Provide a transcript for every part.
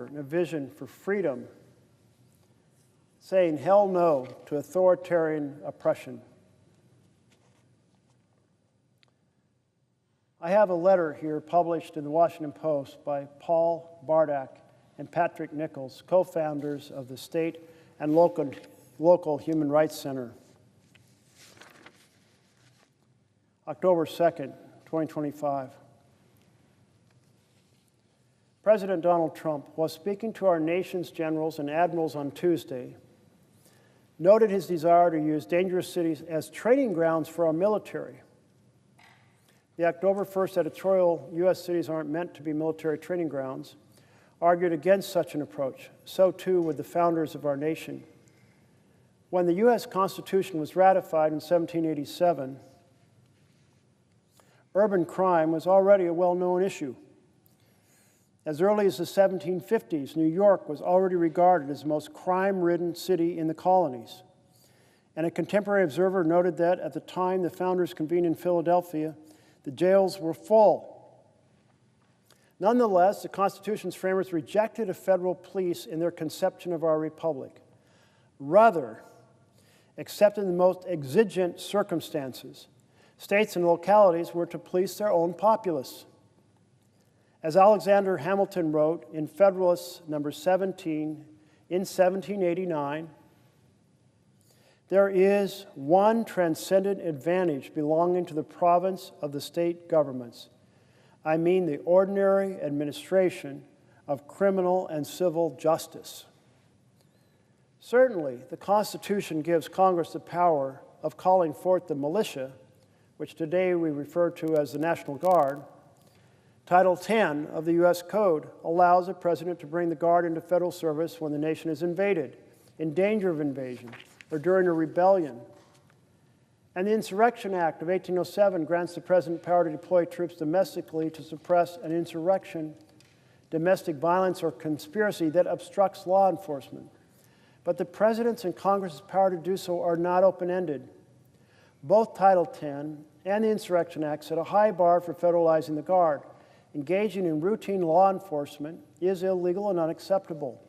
and a vision for freedom, saying hell no to authoritarian oppression. I have a letter here published in the Washington Post by Paul Bardak and Patrick Nichols, co-founders of the State and Local Human Rights Center. October 2nd, 2025. President Donald Trump, while speaking to our nation's generals and admirals on Tuesday, noted his desire to use dangerous cities as training grounds for our military. The October 1st editorial, U.S. cities aren't meant to be military training grounds, argued against such an approach. So too would the founders of our nation. When the U.S. Constitution was ratified in 1787, urban crime was already a well-known issue. As early as the 1750s, New York was already regarded as the most crime-ridden city in the colonies. And a contemporary observer noted that at the time the founders convened in Philadelphia, the jails were full. Nonetheless, the Constitution's framers rejected a federal police in their conception of our republic. Rather, except in the most exigent circumstances, states and localities were to police their own populace. As Alexander Hamilton wrote in Federalist No. 17 in 1789, there is one transcendent advantage belonging to the province of the state governments. I mean the ordinary administration of criminal and civil justice. Certainly, the Constitution gives Congress the power of calling forth the militia, which today we refer to as the National Guard. Title 10 of the U.S. Code allows the President to bring the Guard into federal service when the nation is invaded, in danger of invasion, or during a rebellion. And the Insurrection Act of 1807 grants the President power to deploy troops domestically to suppress an insurrection, domestic violence, or conspiracy that obstructs law enforcement. But the President's and Congress's power to do so are not open-ended. Both Title 10 and the Insurrection Act set a high bar for federalizing the Guard. Engaging in routine law enforcement is illegal and unacceptable.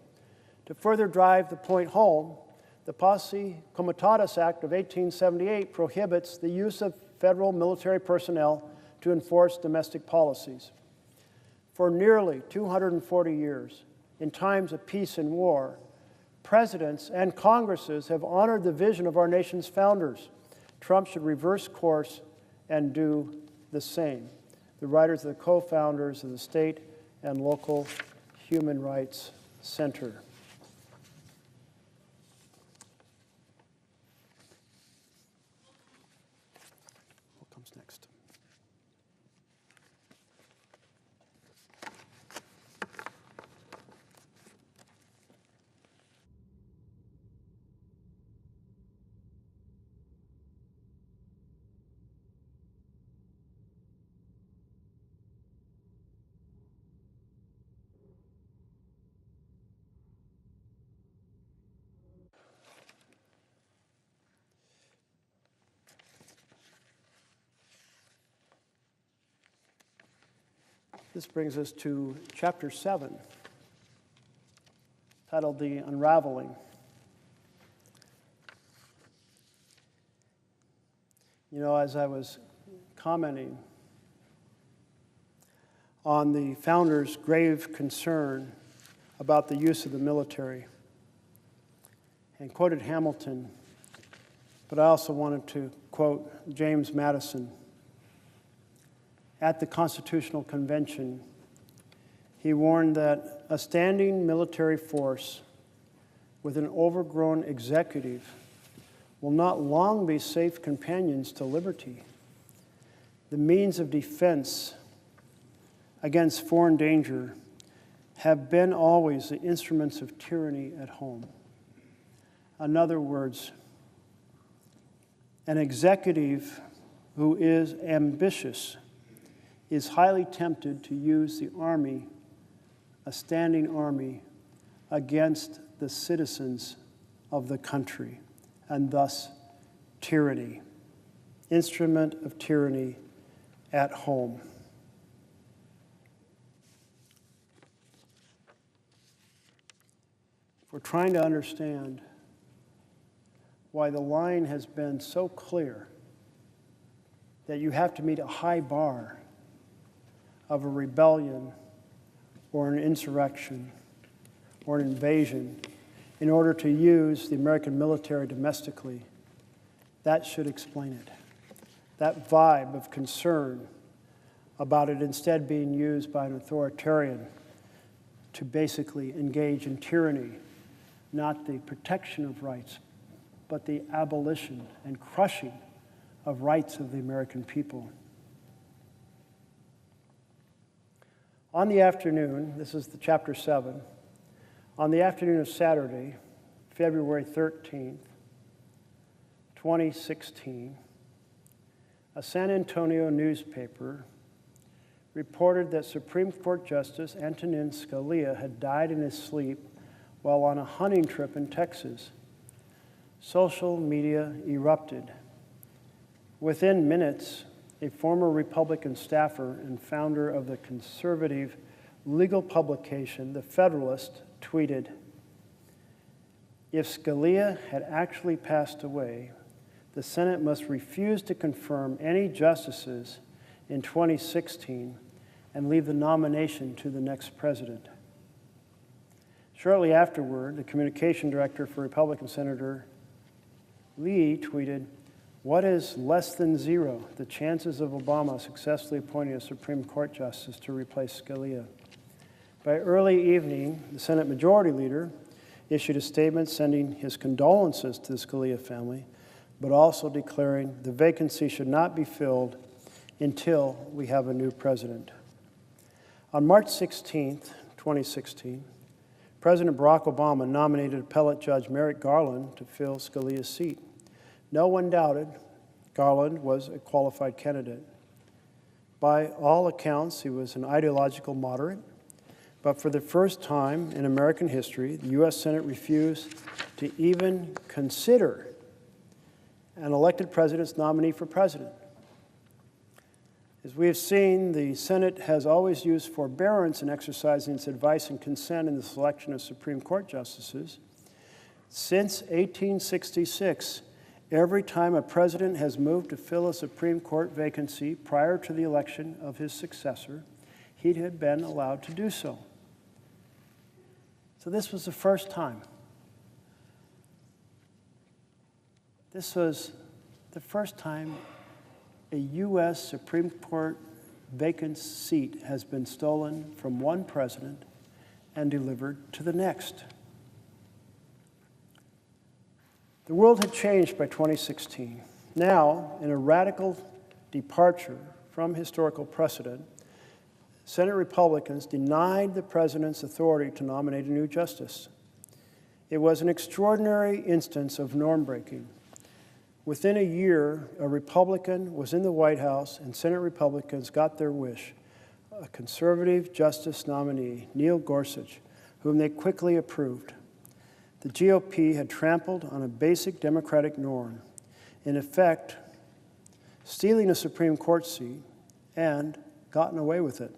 To further drive the point home, the Posse Comitatus Act of 1878 prohibits the use of federal military personnel to enforce domestic policies. For nearly 240 years, in times of peace and war, presidents and Congresses have honored the vision of our nation's founders. Trump should reverse course and do the same. The writers are the co-founders of the State and Local Human Rights Center. What comes next? This brings us to Chapter 7, titled The Unraveling. You know, as I was commenting on the founders' grave concern about the use of the military, and quoted Hamilton, but I also wanted to quote James Madison. At the Constitutional Convention, he warned that a standing military force with an overgrown executive will not long be safe companions to liberty. The means of defense against foreign danger have been always the instruments of tyranny at home. In other words, an executive who is ambitious is highly tempted to use the army, a standing army, against the citizens of the country, and thus tyranny, instrument of tyranny at home. we're trying to understand why the line has been so clear that you have to meet a high bar of a rebellion or an insurrection or an invasion in order to use the American military domestically. That should explain it. That vibe of concern about it instead being used by an authoritarian to basically engage in tyranny, not the protection of rights, but the abolition and crushing of rights of the American people. On the afternoon, this is the chapter 7, on the afternoon of Saturday, February 13th, 2016, a San Antonio newspaper reported that Supreme Court Justice Antonin Scalia had died in his sleep while on a hunting trip in Texas. Social media erupted. Within minutes, a former Republican staffer and founder of the conservative legal publication, The Federalist, tweeted, "If Scalia had actually passed away, the Senate must refuse to confirm any justices in 2016 and leave the nomination to the next president." Shortly afterward, the communication director for Republican Senator Lee tweeted, "What is less than zero, the chances of Obama successfully appointing a Supreme Court justice to replace Scalia?" By early evening, the Senate Majority Leader issued a statement sending his condolences to the Scalia family, but also declaring the vacancy should not be filled until we have a new president. On March 16th, 2016, President Barack Obama nominated appellate judge Merrick Garland to fill Scalia's seat. No one doubted Garland was a qualified candidate. By all accounts, he was an ideological moderate, but for the first time in American history, the U.S. Senate refused to even consider an elected president's nominee for president. As we have seen, the Senate has always used forbearance in exercising its advice and consent in the selection of Supreme Court justices. Since 1866, every time a president has moved to fill a Supreme Court vacancy prior to the election of his successor, he had been allowed to do so. So this was the first time. This was the first time a U.S. Supreme Court vacant seat has been stolen from one president and delivered to the next. The world had changed by 2016. Now, in a radical departure from historical precedent, Senate Republicans denied the president's authority to nominate a new justice. It was an extraordinary instance of norm-breaking. Within a year, a Republican was in the White House, and Senate Republicans got their wish, a conservative justice nominee, Neil Gorsuch, whom they quickly approved. The GOP had trampled on a basic democratic norm, in effect, stealing a Supreme Court seat and gotten away with it.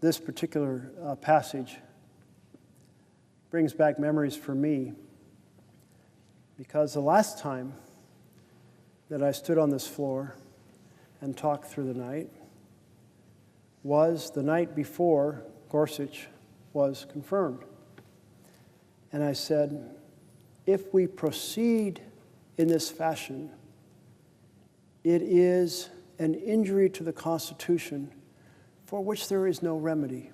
This particular passage brings back memories for me, because the last time that I stood on this floor and talked through the night was the night before Gorsuch was confirmed. And I said, if we proceed in this fashion, it is an injury to the Constitution for which there is no remedy.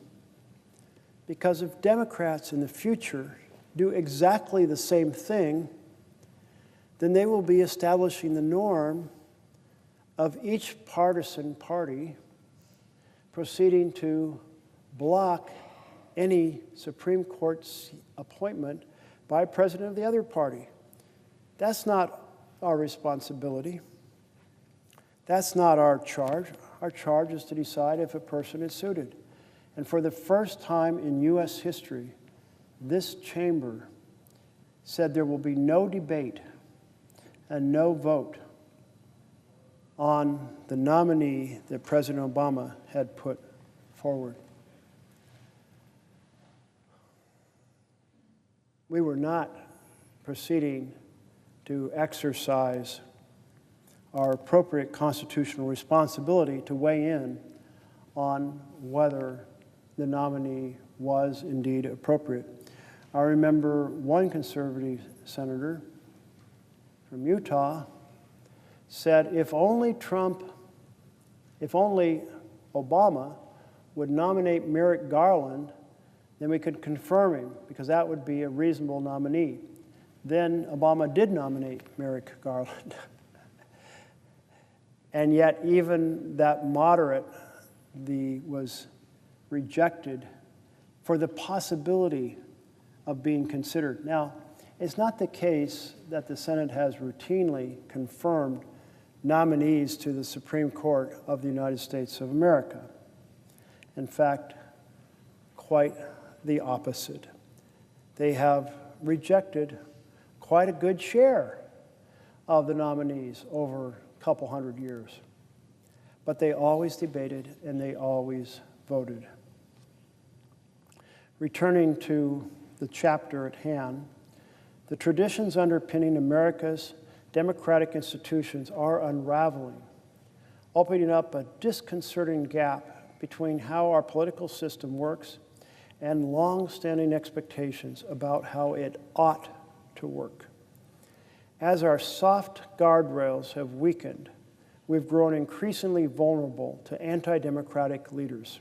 Because if Democrats in the future do exactly the same thing, then they will be establishing the norm of each partisan party proceeding to block any Supreme Court appointment by a president of the other party. That's not our responsibility. That's not our charge. Our charge is to decide if a person is suited. And for the first time in U.S. history, this chamber said there will be no debate and no vote on the nominee that President Obama had put forward. we were not proceeding to exercise our appropriate constitutional responsibility to weigh in on whether the nominee was indeed appropriate. I remember one conservative senator from Utah said, if only Obama would nominate Merrick Garland, then we could confirm him, because that would be a reasonable nominee. Then Obama did nominate Merrick Garland. And yet even that moderate was rejected for the possibility of being considered. Now, it's not the case that the Senate has routinely confirmed nominees to the Supreme Court of the United States of America. In fact, quite the opposite. They have rejected quite a good share of the nominees over a couple hundred years. But they always debated and they always voted. Returning to the chapter at hand, the traditions underpinning America's democratic institutions are unraveling, opening up a disconcerting gap between how our political system works and long-standing expectations about how it ought to work. As our soft guardrails have weakened, we've grown increasingly vulnerable to anti-democratic leaders.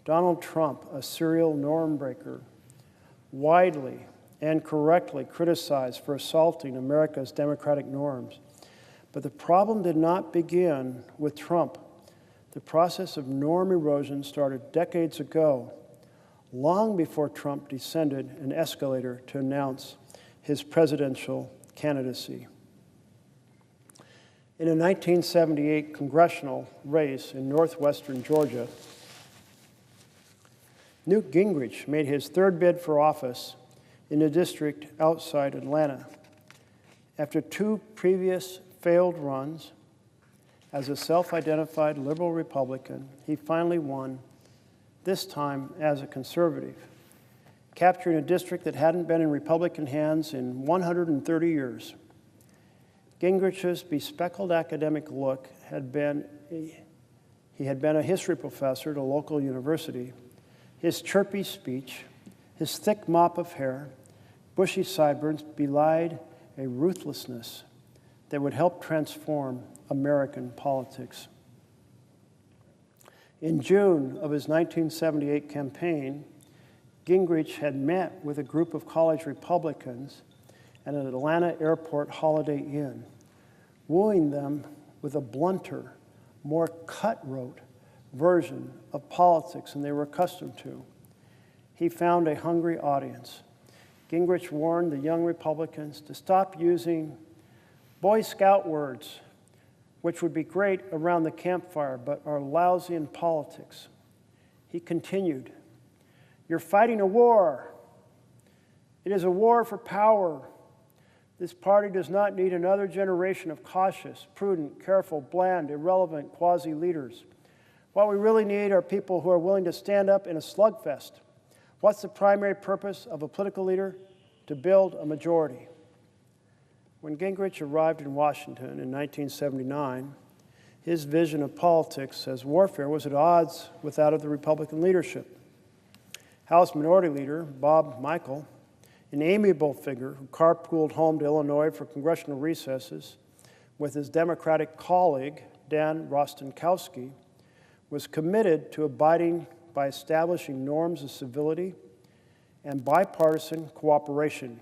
Donald Trump, a serial norm breaker, widely and correctly criticized for assaulting America's democratic norms. But the problem did not begin with Trump. The process of norm erosion started decades ago, long before Trump descended an escalator to announce his presidential candidacy. In a 1978 congressional race in northwestern Georgia, Newt Gingrich made his third bid for office in a district outside Atlanta. After two previous failed runs as a self-identified liberal Republican, he finally won, this time as a conservative, capturing a district that hadn't been in Republican hands in 130 years. Gingrich's bespectacled academic look he had been a history professor at a local university. His chirpy speech, his thick mop of hair, bushy sideburns belied a ruthlessness that would help transform American politics. In June of his 1978 campaign, Gingrich had met with a group of college Republicans at an Atlanta airport Holiday Inn, wooing them with a blunter, more cutthroat version of politics than they were accustomed to. He found a hungry audience. Gingrich warned the young Republicans to stop using Boy Scout words, which would be great around the campfire, but are lousy in politics. He continued, "You're fighting a war. It is a war for power. This party does not need another generation of cautious, prudent, careful, bland, irrelevant quasi-leaders. What we really need are people who are willing to stand up in a slugfest. What's the primary purpose of a political leader? To build a majority." When Gingrich arrived in Washington in 1979, his vision of politics as warfare was at odds with that of the Republican leadership. House Minority Leader Bob Michel, an amiable figure who carpooled home to Illinois for congressional recesses with his Democratic colleague, Dan Rostenkowski, was committed to abiding by establishing norms of civility and bipartisan cooperation.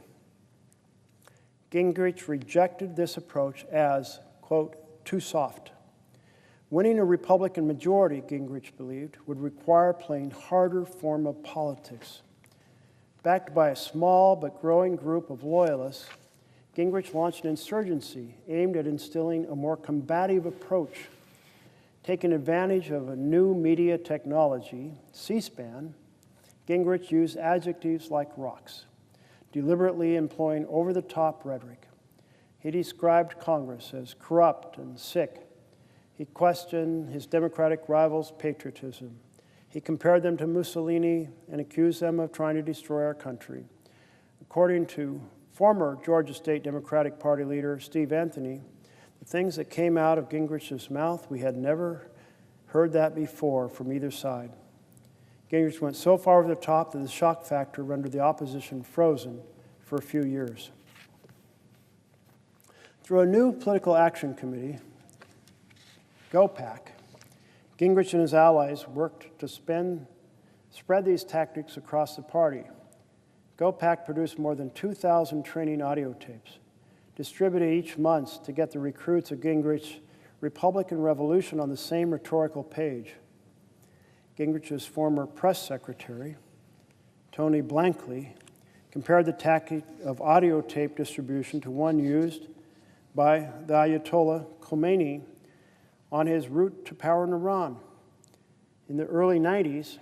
Gingrich rejected this approach as, quote, too soft. Winning a Republican majority, Gingrich believed, would require playing harder form of politics. Backed by a small but growing group of loyalists, Gingrich launched an insurgency aimed at instilling a more combative approach. Taking advantage of a new media technology, C-SPAN, Gingrich used adjectives like rocks, deliberately employing over-the-top rhetoric. He described Congress as corrupt and sick. He questioned his Democratic rivals' patriotism. He compared them to Mussolini and accused them of trying to destroy our country. According to former Georgia State Democratic Party leader Steve Anthony, the things that came out of Gingrich's mouth, we had never heard that before from either side. Gingrich went so far over the top that the shock factor rendered the opposition frozen for a few years. Through a new political action committee, GOPAC, Gingrich and his allies worked to spread these tactics across the party. GOPAC produced more than 2,000 training audio tapes, distributed each month to get the recruits of Gingrich's Republican Revolution on the same rhetorical page. Gingrich's former press secretary, Tony Blankley, compared the tactic of audio tape distribution to one used by the Ayatollah Khomeini on his route to power in Iran. In the early 90s,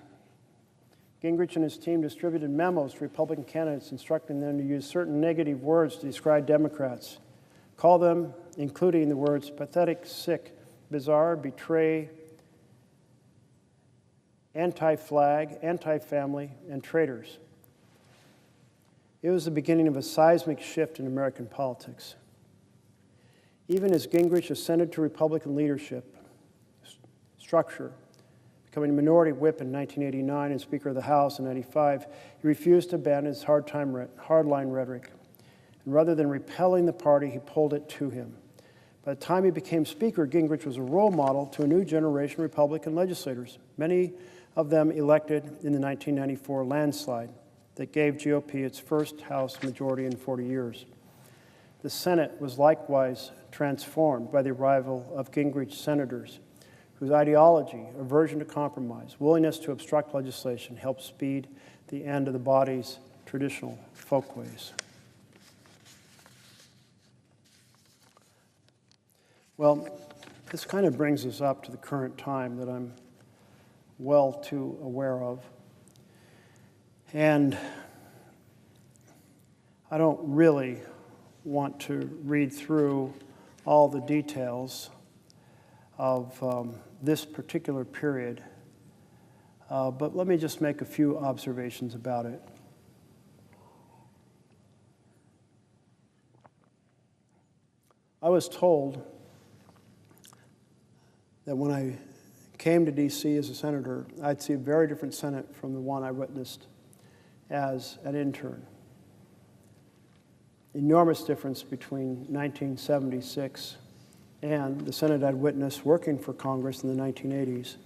Gingrich and his team distributed memos to Republican candidates instructing them to use certain negative words to describe Democrats, call them, including the words pathetic, sick, bizarre, betray, anti-flag, anti-family, and traitors. It was the beginning of a seismic shift in American politics. Even as Gingrich ascended to Republican leadership structure, becoming a minority whip in 1989 and Speaker of the House in 1995, he refused to abandon his hardline rhetoric. And rather than repelling the party, he pulled it to him. By the time he became Speaker, Gingrich was a role model to a new generation of Republican legislators, many of them elected in the 1994 landslide that gave GOP its first House majority in 40 years. The Senate was likewise transformed by the arrival of Gingrich senators whose ideology, aversion to compromise, willingness to obstruct legislation helped speed the end of the body's traditional folkways. Well, this kind of brings us up to the current time that I'm well too aware of. And I don't really want to read through all the details of this particular period, but let me just make a few observations about it. I was told that when I came to D.C. as a senator, I'd see a very different Senate from the one I witnessed as an intern. Enormous difference between 1976 and the Senate I'd witnessed working for Congress in the 1980s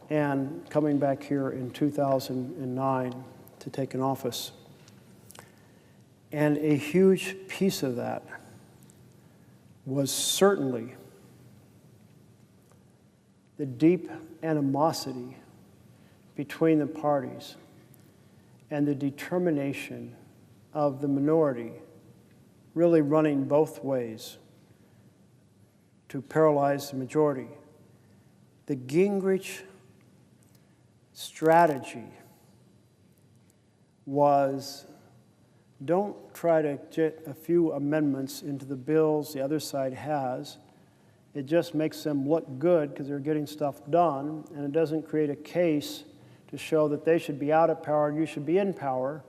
and coming back here in 2009 to take an office. And a huge piece of that was certainly the deep animosity between the parties and the determination of the minority really running both ways to paralyze the majority. The Gingrich strategy was don't try to get a few amendments into the bills the other side has. It just makes them look good because they're getting stuff done, and it doesn't create a case to show that they should be out of power and you should be in power.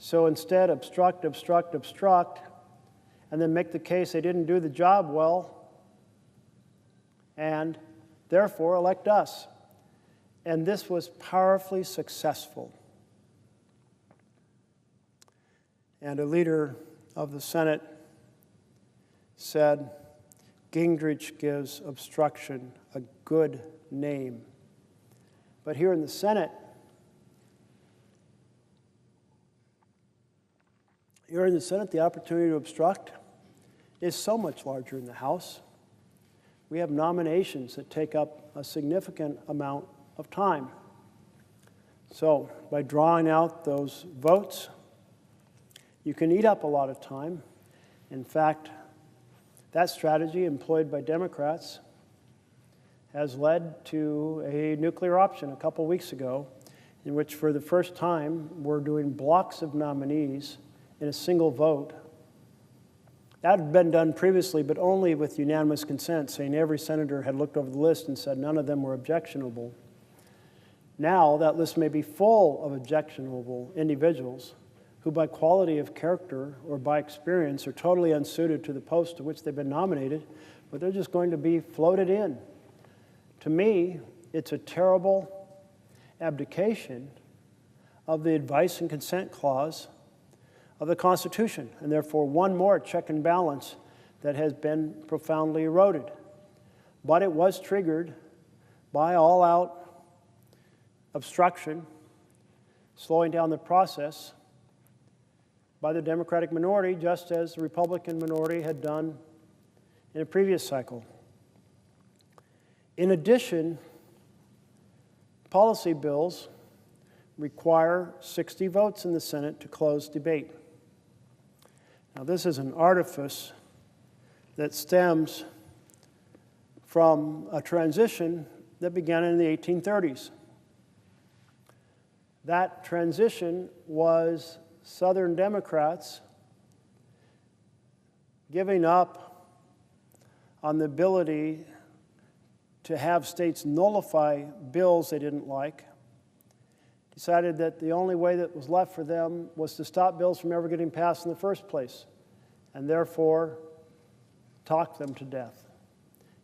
So instead, obstruct, obstruct, obstruct, and then make the case they didn't do the job well, and therefore elect us. And this was powerfully successful. And a leader of the Senate said, Gingrich gives obstruction a good name. But here in the Senate, the opportunity to obstruct is so much larger in the House. We have nominations that take up a significant amount of time. So by drawing out those votes, you can eat up a lot of time. In fact, that strategy employed by Democrats has led to a nuclear option a couple weeks ago, in which for the first time we're doing blocks of nominees in a single vote. That had been done previously, but only with unanimous consent, saying every senator had looked over the list and said none of them were objectionable. Now that list may be full of objectionable individuals who by quality of character or by experience are totally unsuited to the post to which they've been nominated, but they're just going to be floated in. To me, it's a terrible abdication of the advice and consent clause of the Constitution, and therefore one more check and balance that has been profoundly eroded. But it was triggered by all-out obstruction, slowing down the process by the Democratic minority, just as the Republican minority had done in a previous cycle. In addition, policy bills require 60 votes in the Senate to close debate. Now, this is an artifice that stems from a transition that began in the 1830s. That transition was Southern Democrats giving up on the ability to have states nullify bills they didn't like, decided that the only way that was left for them was to stop bills from ever getting passed in the first place, and therefore talk them to death.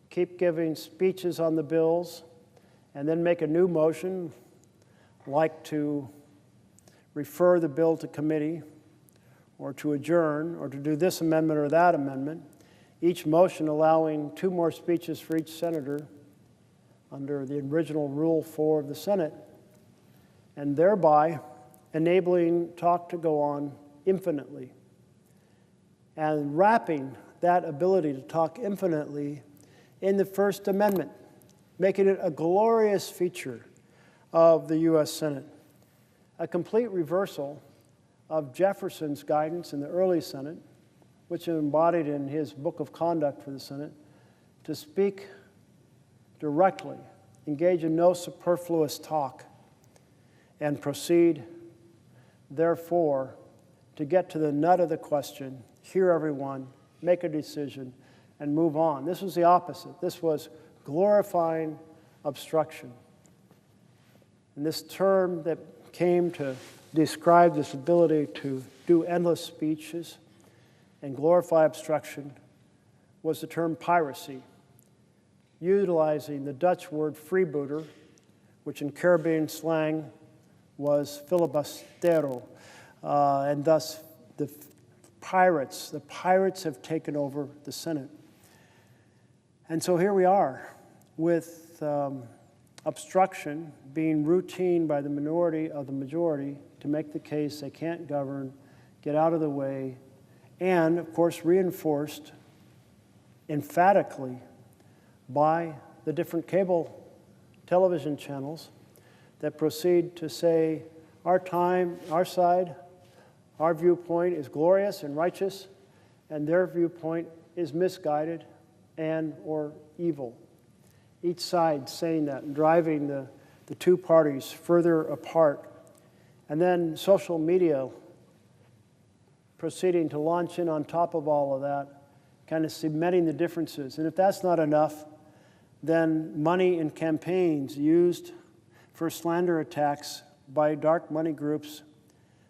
Keep giving speeches on the bills, and then make a new motion, like to refer the bill to committee, or to adjourn, or to do this amendment or that amendment, each motion allowing 2 more speeches for each senator under the original Rule 4 of the Senate, and thereby enabling talk to go on infinitely, and wrapping that ability to talk infinitely in the First Amendment, making it a glorious feature of the U.S. Senate, a complete reversal of Jefferson's guidance in the early Senate, which is embodied in his Book of Conduct for the Senate, to speak directly, engage in no superfluous talk, and proceed, therefore, to get to the nut of the question, hear everyone, make a decision, and move on. This was the opposite. This was glorifying obstruction. And this term that came to describe this ability to do endless speeches and glorify obstruction was the term piracy, utilizing the Dutch word freebooter, which in Caribbean slang was filibustero, and thus the pirates have taken over the Senate. And so here we are with obstruction being routine by the minority of the majority to make the case they can't govern, get out of the way, and of course reinforced emphatically by the different cable television channels that proceed to say our side, our viewpoint is glorious and righteous, and their viewpoint is misguided and or evil. Each side saying that and driving the two parties further apart. And then social media proceeding to launch in on top of all of that, kind of cementing the differences. And if that's not enough, then money in campaigns used for slander attacks by dark money groups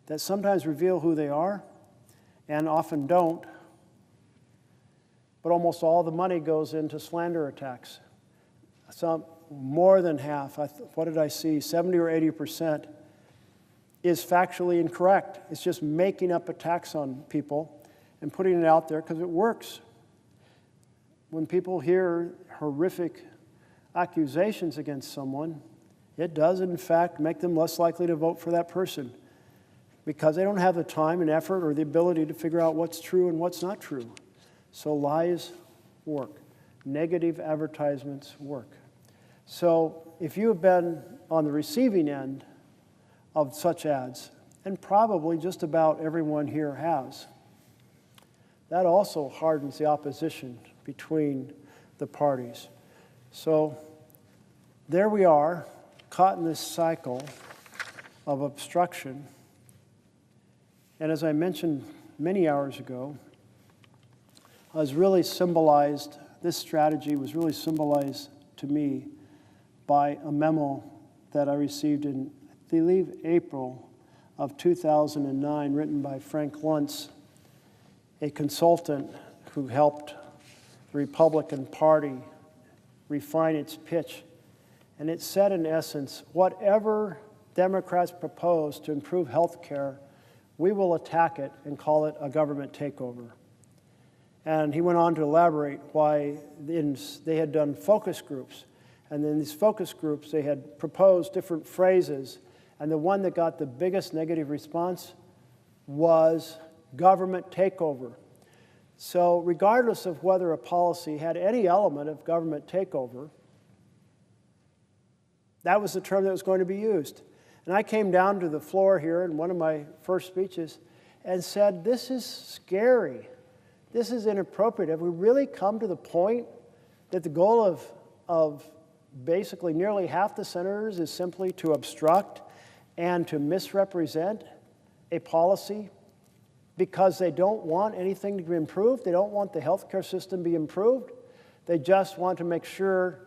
that sometimes reveal who they are and often don't, but almost all the money goes into slander attacks. Some more than half, what did I see, 70 or 80% is factually incorrect. It's just making up attacks on people and putting it out there because it works. When people hear horrific accusations against someone, it does in fact make them less likely to vote for that person because they don't have the time and effort or the ability to figure out what's true and what's not true. So lies work. Negative advertisements work. So if you have been on the receiving end of such ads, and probably just about everyone here has, that also hardens the opposition between the parties. So there we are, caught in this cycle of obstruction. And as I mentioned many hours ago, this strategy was really symbolized to me by a memo that I received in, I believe, April of 2009, written by Frank Luntz, a consultant who helped the Republican Party refine its pitch. And it said, in essence, whatever Democrats propose to improve health care, we will attack it and call it a government takeover. And he went on to elaborate why they had done focus groups. And in these focus groups, they had proposed different phrases. And the one that got the biggest negative response was government takeover. So regardless of whether a policy had any element of government takeover, that was the term that was going to be used. And I came down to the floor here in one of my first speeches and said, this is scary. This is inappropriate. Have we really come to the point that the goal of basically nearly half the senators is simply to obstruct and to misrepresent a policy because they don't want anything to be improved? They don't want the healthcare system to be improved. They just want to make sure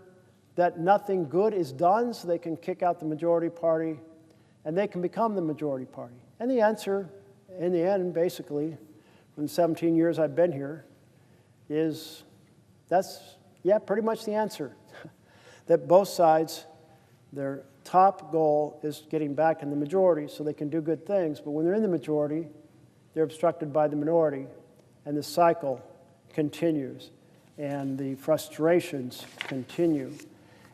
that nothing good is done so they can kick out the majority party and they can become the majority party. And the answer, in the end, basically, in the 17 years I've been here, is pretty much the answer. That both sides, their top goal is getting back in the majority so they can do good things. But when they're in the majority, they're obstructed by the minority, and the cycle continues, and the frustrations continue.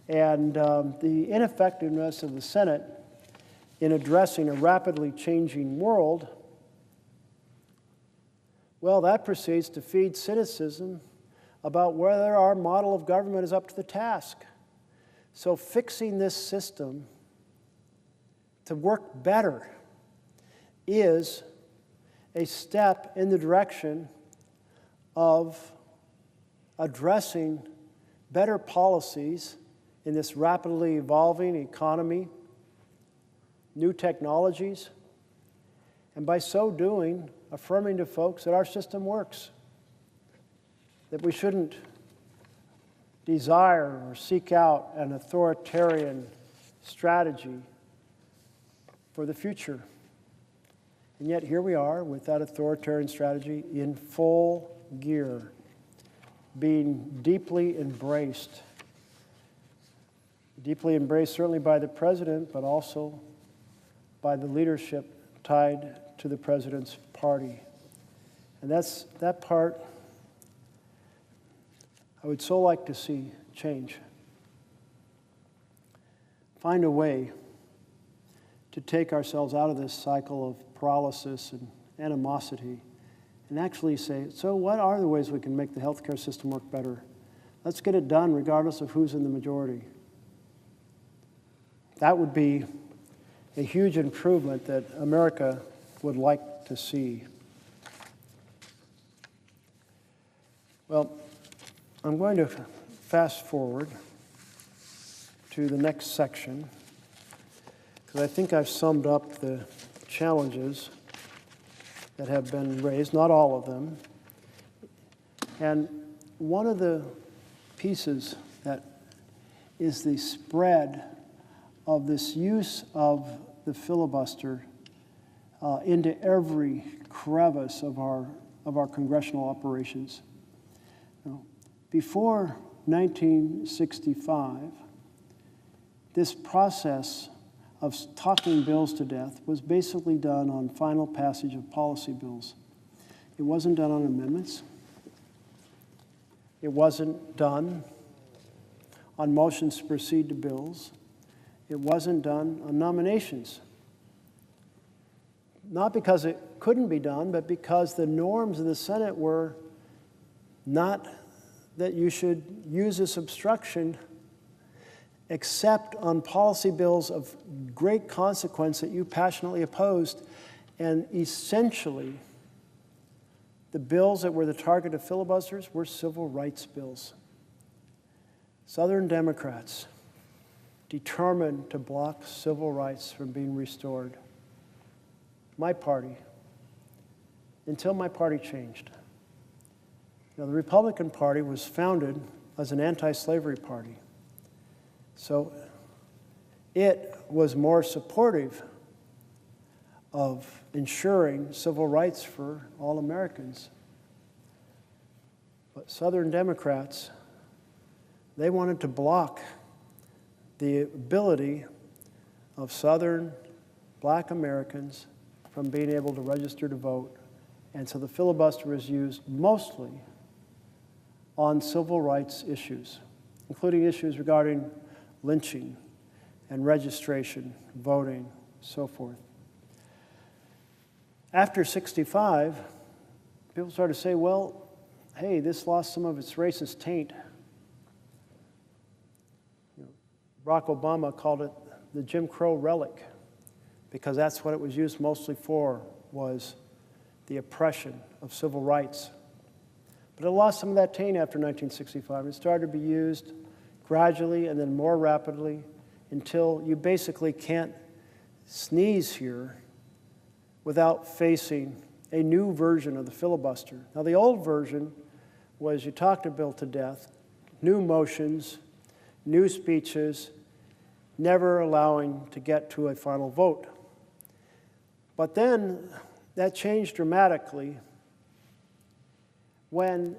And the ineffectiveness of the Senate in addressing a rapidly changing world, well, that proceeds to feed cynicism about whether our model of government is up to the task. So fixing this system to work better is a step in the direction of addressing better policies in this rapidly evolving economy, new technologies, and by so doing, affirming to folks that our system works, that we shouldn't desire or seek out an authoritarian strategy for the future. And yet here we are with that authoritarian strategy in full gear, being deeply embraced certainly by the president, but also by the leadership tied to the president's party. And that part I would so like to see change. Find a way to take ourselves out of this cycle of paralysis and animosity and actually say, so what are the ways we can make the healthcare system work better? Let's get it done regardless of who's in the majority. That would be a huge improvement that America would like to see. Well, I'm going to fast forward to the next section because I think I've summed up the challenges that have been raised, not all of them. And one of the pieces that is the spread of this use of the filibuster into every crevice of our congressional operations. Before 1965, this process of talking bills to death was basically done on final passage of policy bills. It wasn't done on amendments. It wasn't done on motions to proceed to bills. It wasn't done on nominations. Not because it couldn't be done, but because the norms of the Senate were not that you should use this obstruction except on policy bills of great consequence that you passionately opposed. And essentially, the bills that were the target of filibusters were civil rights bills. Southern Democrats determined to block civil rights from being restored. My party, until my party changed. Now, the Republican Party was founded as an anti-slavery party. So it was more supportive of ensuring civil rights for all Americans. But Southern Democrats, they wanted to block the ability of Southern Black Americans from being able to register to vote. And so the filibuster was used mostly on civil rights issues, including issues regarding lynching and registration, voting, so forth. After 65, people started to say, well, hey, this lost some of its racist taint. Barack Obama called it the Jim Crow relic, because that's what it was used mostly for, was the oppression of civil rights. But it lost some of that taint after 1965. It started to be used gradually and then more rapidly until you basically can't sneeze here without facing a new version of the filibuster. Now, the old version was you talked a bill to death, new motions, new speeches, never allowing to get to a final vote. But then that changed dramatically when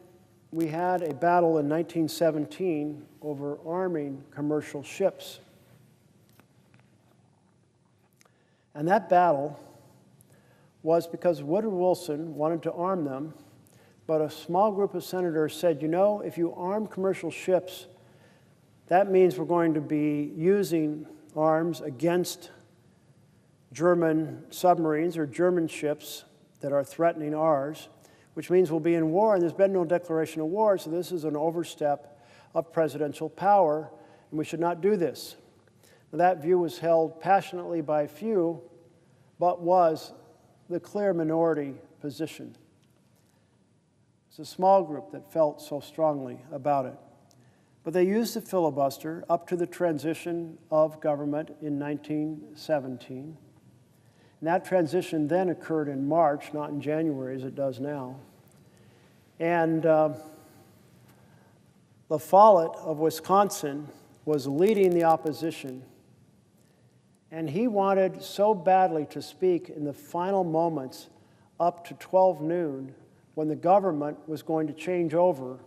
we had a battle in 1917 over arming commercial ships. And that battle was because Woodrow Wilson wanted to arm them, but a small group of senators said, you know, if you arm commercial ships, that means we're going to be using arms against German submarines or German ships that are threatening ours, which means we'll be in war, and there's been no declaration of war, so this is an overstep of presidential power, and we should not do this. Now, that view was held passionately by few, but was the clear minority position. It's a small group that felt so strongly about it. But they used the filibuster up to the transition of government in 1917. And that transition then occurred in March, not in January as it does now. And La Follette of Wisconsin was leading the opposition. And he wanted so badly to speak in the final moments up to 12 noon when the government was going to change over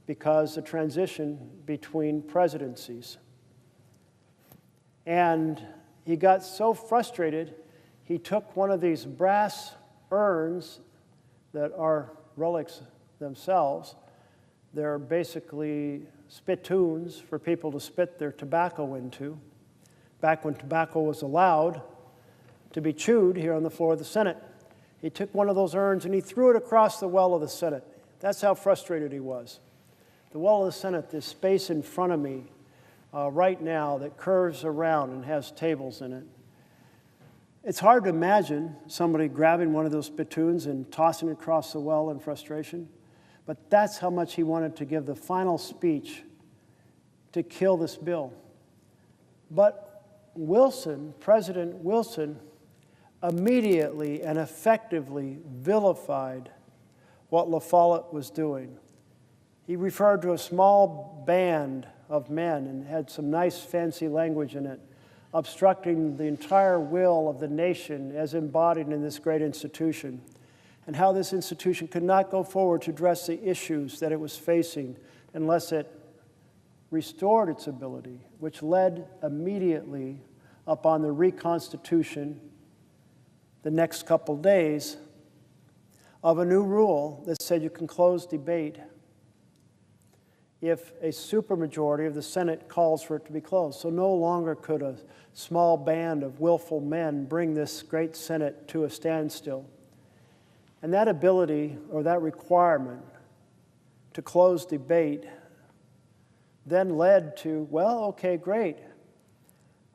because the transition between presidencies. And he got so frustrated, he took one of these brass urns that are relics themselves. They're basically spittoons for people to spit their tobacco into, back when tobacco was allowed to be chewed here on the floor of the Senate. He took one of those urns and he threw it across the well of the Senate. That's how frustrated he was. The well of the Senate, this space in front of me right now that curves around and has tables in it. It's hard to imagine somebody grabbing one of those spittoons and tossing it across the well in frustration, but that's how much he wanted to give the final speech to kill this bill. But Wilson, President Wilson, immediately and effectively vilified what La Follette was doing. He referred to a small band of men and had some nice fancy language in it, obstructing the entire will of the nation as embodied in this great institution, and how this institution could not go forward to address the issues that it was facing unless it restored its ability, which led immediately upon the reconstitution the next couple days of a new rule that said you can close debate if a supermajority of the Senate calls for it to be closed. So no longer could a small band of willful men bring this great Senate to a standstill. And that ability, or that requirement to close debate, then led to, well, okay, great.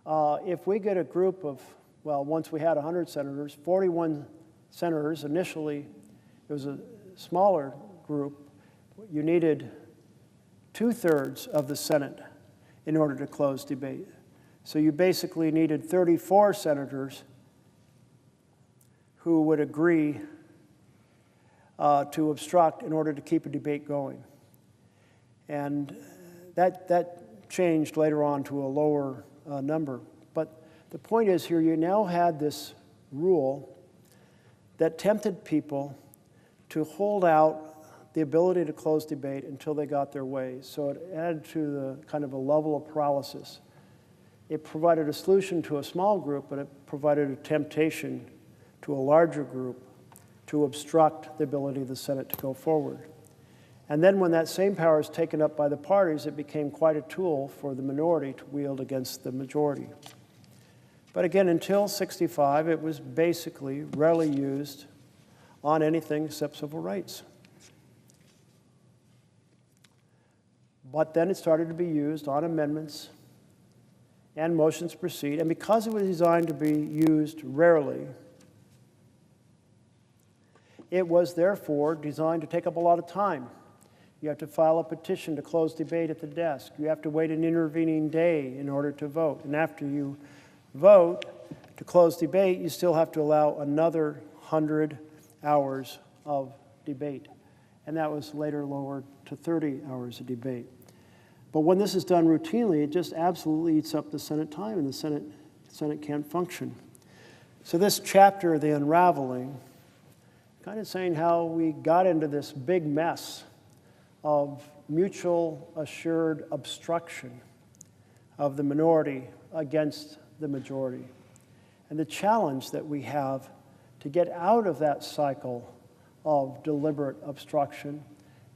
If we get a group of, well, once we had 100 senators, 41 senators initially, it was a smaller group, you needed 2/3 of the Senate in order to close debate. So you basically needed 34 senators who would agree to obstruct in order to keep a debate going. And that changed later on to a lower number. But the point is here, you now had this rule that tempted people to hold out the ability to close debate until they got their way. So it added to the kind of a level of paralysis. It provided a solution to a small group, but it provided a temptation to a larger group to obstruct the ability of the Senate to go forward. And then when that same power is taken up by the parties, it became quite a tool for the minority to wield against the majority. But again, until '65, it was basically rarely used on anything except civil rights. But then it started to be used on amendments and motions to proceed, and because it was designed to be used rarely, it was therefore designed to take up a lot of time. You have to file a petition to close debate at the desk. You have to wait an intervening day in order to vote. And after you vote to close debate, you still have to allow another 100 hours of debate. And that was later lowered to 30 hours of debate. But when this is done routinely, it just absolutely eats up the Senate time, and the Senate can't function. So this chapter, The Unraveling, kind of saying how we got into this big mess of mutual assured obstruction of the minority against the majority, and the challenge that we have to get out of that cycle of deliberate obstruction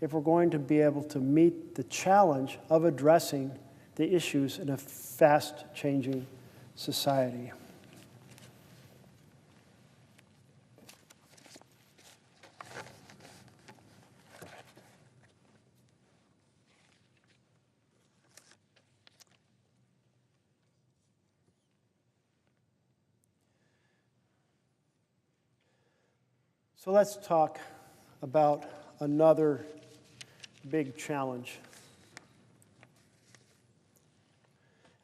if we're going to be able to meet the challenge of addressing the issues in a fast-changing society. So let's talk about another big challenge,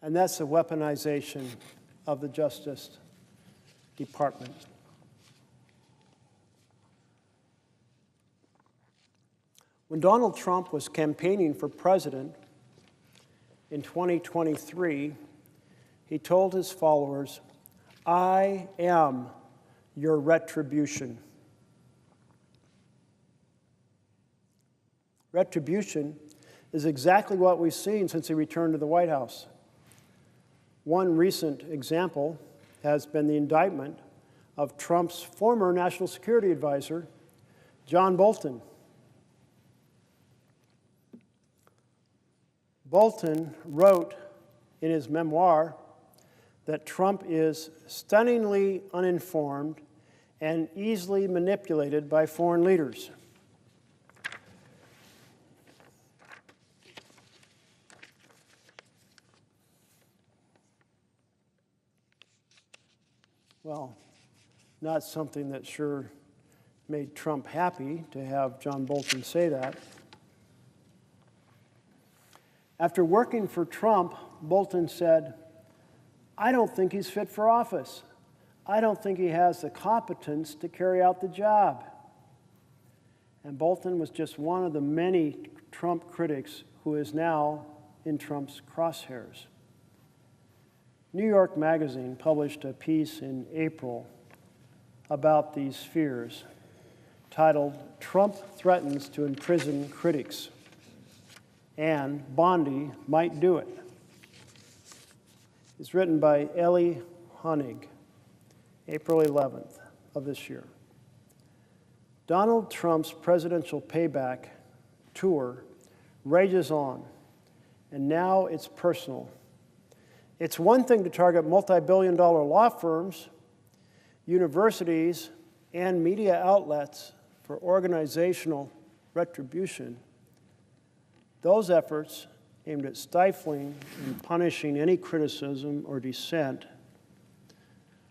and that's the weaponization of the Justice Department. When Donald Trump was campaigning for president in 2023, he told his followers, "I am your retribution." Retribution is exactly what we've seen since he returned to the White House. One recent example has been the indictment of Trump's former national security advisor, John Bolton. Bolton wrote in his memoir that Trump is stunningly uninformed and easily manipulated by foreign leaders. Well, not something that sure made Trump happy to have John Bolton say that. After working for Trump, Bolton said, "I don't think he's fit for office. I don't think he has the competence to carry out the job." And Bolton was just one of the many Trump critics who is now in Trump's crosshairs. New York Magazine published a piece in April about these fears, titled "Trump Threatens to Imprison Critics," and Bondi Might Do It. It's written by Ellie Honig, April 11th of this year. Donald Trump's presidential payback tour rages on, and now it's personal. It's one thing to target multi-billion-dollar law firms, universities, and media outlets for organizational retribution. Those efforts aimed at stifling and punishing any criticism or dissent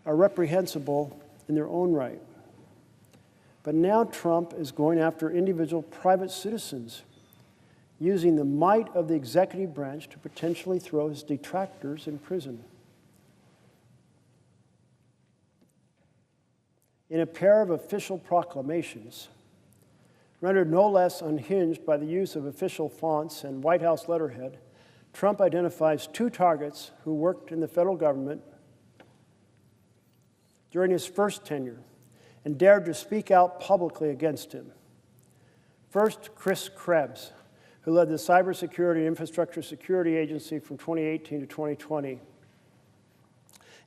are reprehensible in their own right. But now Trump is going after individual private citizens, using the might of the executive branch to potentially throw his detractors in prison. In a pair of official proclamations, rendered no less unhinged by the use of official fonts and White House letterhead, Trump identifies two targets who worked in the federal government during his first tenure and dared to speak out publicly against him. First, Chris Krebs, who led the Cybersecurity and Infrastructure Security Agency from 2018 to 2020,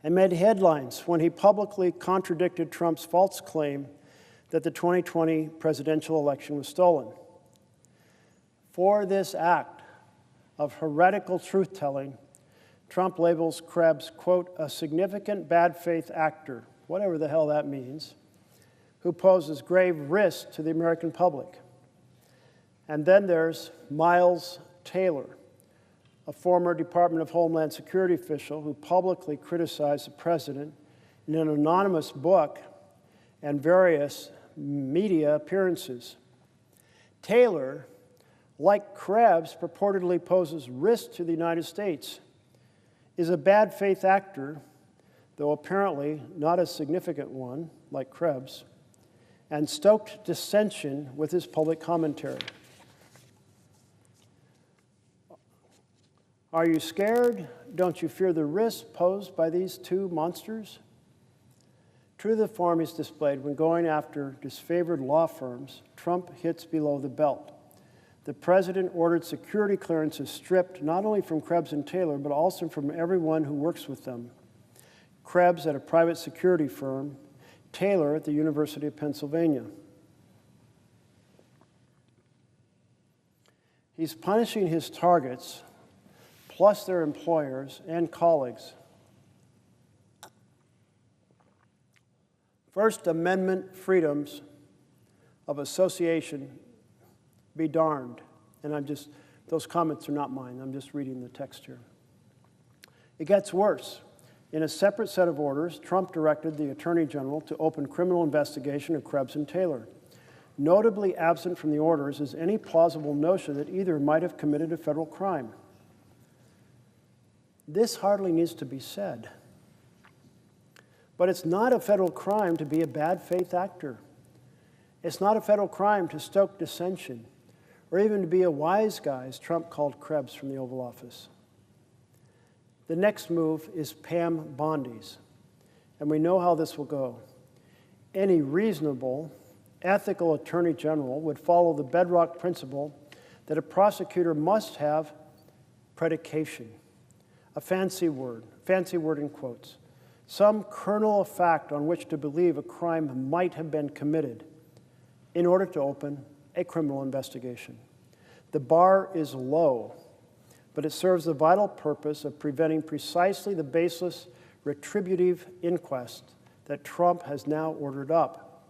and made headlines when he publicly contradicted Trump's false claim that the 2020 presidential election was stolen. For this act of heretical truth-telling, Trump labels Krebs, quote, a significant bad faith actor, whatever the hell that means, who poses grave risk to the American public. And then there's Miles Taylor, a former Department of Homeland Security official who publicly criticized the president in an anonymous book and various media appearances. Taylor, like Krebs, purportedly poses risk to the United States, is a bad faith actor, though apparently not a significant one, like Krebs, and stoked dissension with his public commentary. Are you scared? Don't you fear the risk posed by these two monsters? True to the form he's displayed, when going after disfavored law firms, Trump hits below the belt. The president ordered security clearances stripped not only from Krebs and Taylor, but also from everyone who works with them. Krebs at a private security firm, Taylor at the University of Pennsylvania. He's punishing his targets, plus their employers and colleagues. First Amendment freedoms of association be darned. And those comments are not mine. I'm just reading the text here. It gets worse. In a separate set of orders, Trump directed the Attorney General to open criminal investigation of Krebs and Taylor. Notably absent from the orders is any plausible notion that either might have committed a federal crime. This hardly needs to be said. But it's not a federal crime to be a bad faith actor. It's not a federal crime to stoke dissension, or even to be a wise guy, as Trump called Krebs from the Oval Office. The next move is Pam Bondi's, and we know how this will go. Any reasonable, ethical attorney general would follow the bedrock principle that a prosecutor must have predication, a fancy word in quotes, some kernel of fact on which to believe a crime might have been committed in order to open a criminal investigation. The bar is low, but it serves the vital purpose of preventing precisely the baseless retributive inquest that Trump has now ordered up.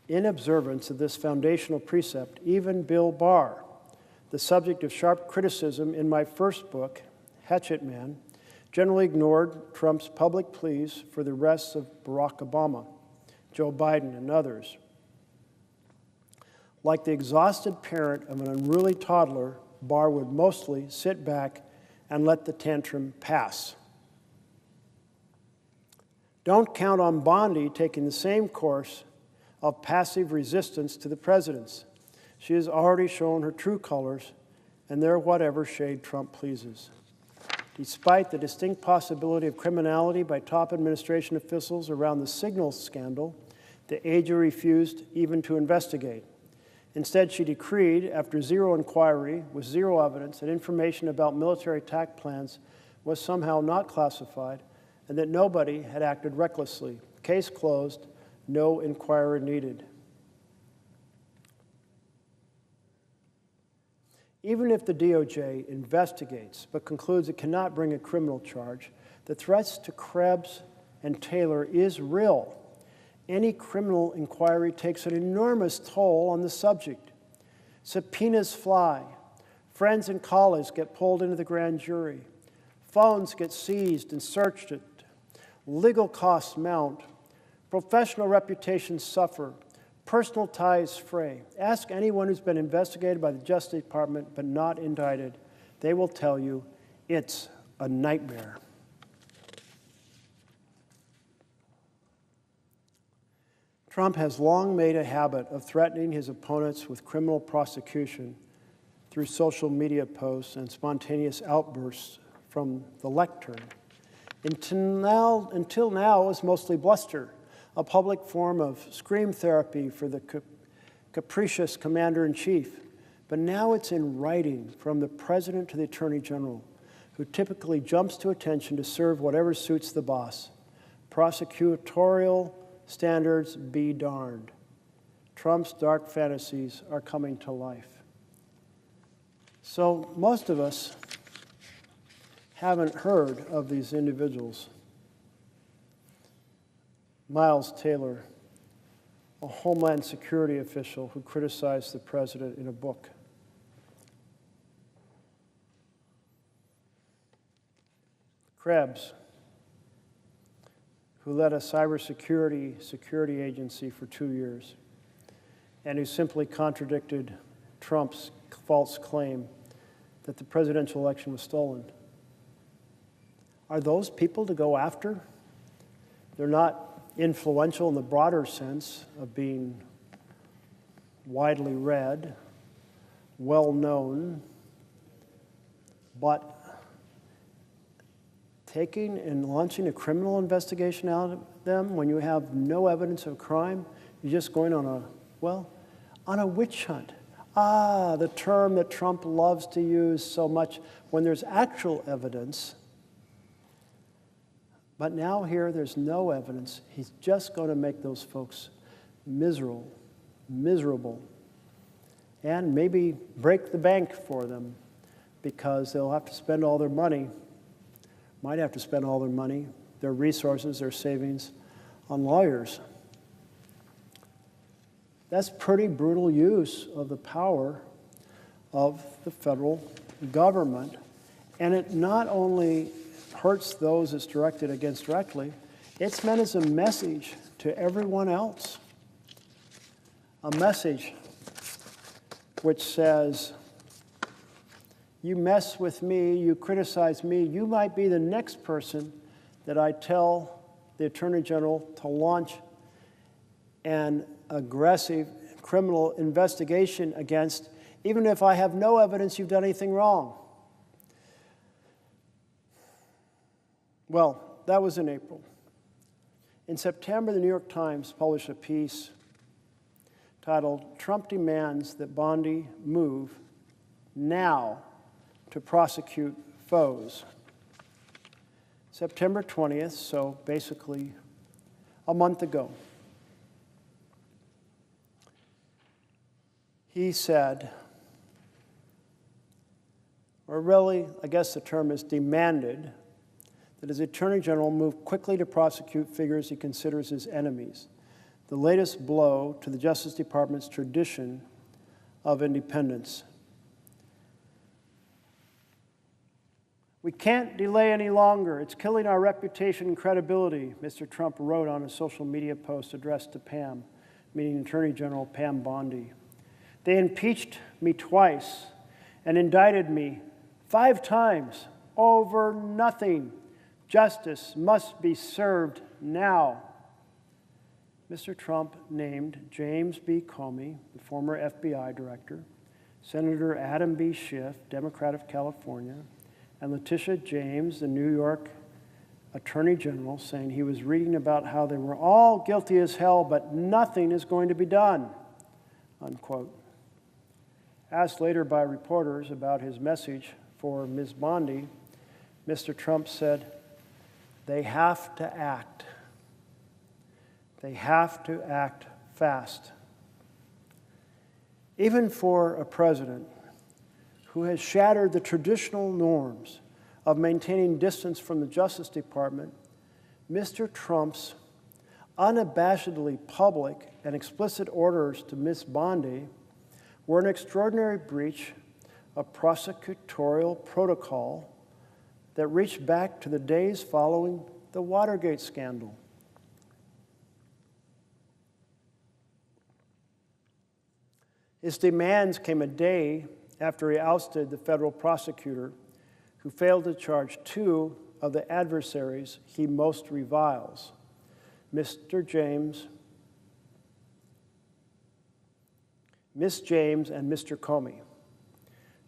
In observance of this foundational precept, even Bill Barr, the subject of sharp criticism in my first book, Hatchet Man, generally ignored Trump's public pleas for the arrests of Barack Obama, Joe Biden, and others. Like the exhausted parent of an unruly toddler, Barr would mostly sit back and let the tantrum pass. Don't count on Bondi taking the same course of passive resistance to the president's. She has already shown her true colors, and they're whatever shade Trump pleases. Despite the distinct possibility of criminality by top administration officials around the signals scandal, the AG refused even to investigate. Instead, she decreed, after zero inquiry, with zero evidence, that information about military attack plans was somehow not classified and that nobody had acted recklessly. Case closed, no inquiry needed. Even if the DOJ investigates but concludes it cannot bring a criminal charge, the threats to Krebs and Taylor is real. Any criminal inquiry takes an enormous toll on the subject. Subpoenas fly. Friends and colleagues get pulled into the grand jury. Phones get seized and searched. Legal costs mount. Professional reputations suffer. Personal ties fray. Ask anyone who's been investigated by the Justice Department but not indicted. They will tell you it's a nightmare. Trump has long made a habit of threatening his opponents with criminal prosecution through social media posts and spontaneous outbursts from the lectern. Until now, it was mostly bluster, a public form of scream therapy for the capricious commander-in-chief. But now it's in writing from the president to the attorney general, who typically jumps to attention to serve whatever suits the boss. Prosecutorial standards be darned. Trump's dark fantasies are coming to life. So most of us haven't heard of these individuals. Miles Taylor, a Homeland Security official who criticized the president in a book. Krebs, who led a cybersecurity security agency for 2 years, and who simply contradicted Trump's false claim that the presidential election was stolen. Are those people to go after? They're not influential in the broader sense of being widely read, well-known, but taking and launching a criminal investigation out of them when you have no evidence of crime, you're just going on a witch hunt. The term that Trump loves to use so much when there's actual evidence. But now here, there's no evidence. He's just going to make those folks miserable, and maybe break the bank for them because they'll have to spend all their money, might have to spend all their money, their resources, their savings on lawyers. That's pretty brutal use of the power of the federal government. And it not only hurts those it's directed against directly, it's meant as a message to everyone else. A message which says, you mess with me, you criticize me, you might be the next person that I tell the Attorney General to launch an aggressive criminal investigation against, even if I have no evidence you've done anything wrong. Well, that was in April. In September, the New York Times published a piece titled, "Trump Demands That Bondi Move Now to Prosecute Foes." September 20th, so basically a month ago. He said, or really, I guess the term is demanded, that his Attorney General move quickly to prosecute figures he considers his enemies, the latest blow to the Justice Department's tradition of independence. We can't delay any longer. It's killing our reputation and credibility, Mr. Trump wrote on a social media post addressed to Pam, meaning Attorney General Pam Bondi. They impeached me twice and indicted me 5 times over nothing. Justice must be served now. Mr. Trump named James B. Comey, the former FBI director, Senator Adam B. Schiff, Democrat of California, and Letitia James, the New York Attorney General, saying he was reading about how they were all guilty as hell, but nothing is going to be done, unquote. Asked later by reporters about his message for Ms. Bondi, Mr. Trump said, they have to act. They have to act fast. Even for a president who has shattered the traditional norms of maintaining distance from the Justice Department, Mr. Trump's unabashedly public and explicit orders to Ms. Bondi were an extraordinary breach of prosecutorial protocol that reached back to the days following the Watergate scandal. His demands came a day after he ousted the federal prosecutor who failed to charge 2 of the adversaries he most reviles, Mr. James, Miss James, and Mr. Comey,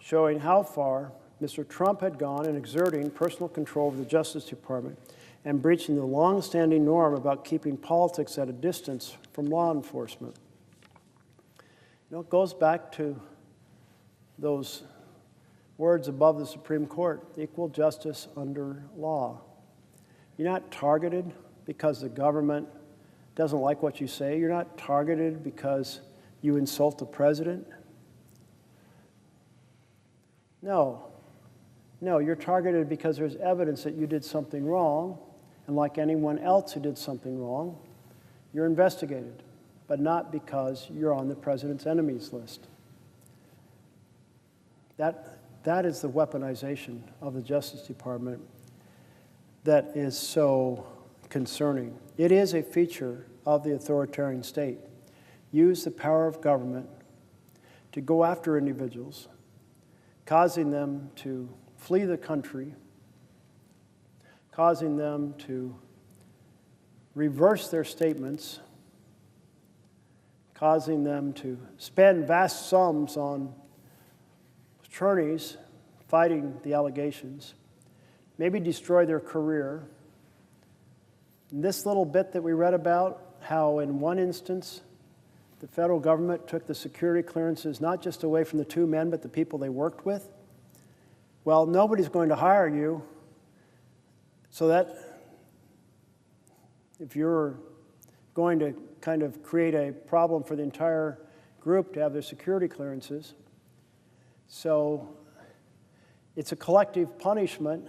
showing how far Mr. Trump had gone in exerting personal control over the Justice Department and breaching the long-standing norm about keeping politics at a distance from law enforcement. You know, it goes back to those words above the Supreme Court, equal justice under law. You're not targeted because the government doesn't like what you say. You're not targeted because you insult the president. No, you're targeted because there's evidence that you did something wrong, and like anyone else who did something wrong, you're investigated, but not because you're on the president's enemies list. That is the weaponization of the Justice Department that is so concerning. It is a feature of the authoritarian state. Use the power of government to go after individuals, causing them to flee the country, causing them to reverse their statements, causing them to spend vast sums on attorneys fighting the allegations, maybe destroy their career. And this little bit that we read about, how in one instance the federal government took the security clearances not just away from the two men, but the people they worked with. Well, nobody's going to hire you, so that if you're going to kind of create a problem for the entire group to have their security clearances, so it's a collective punishment.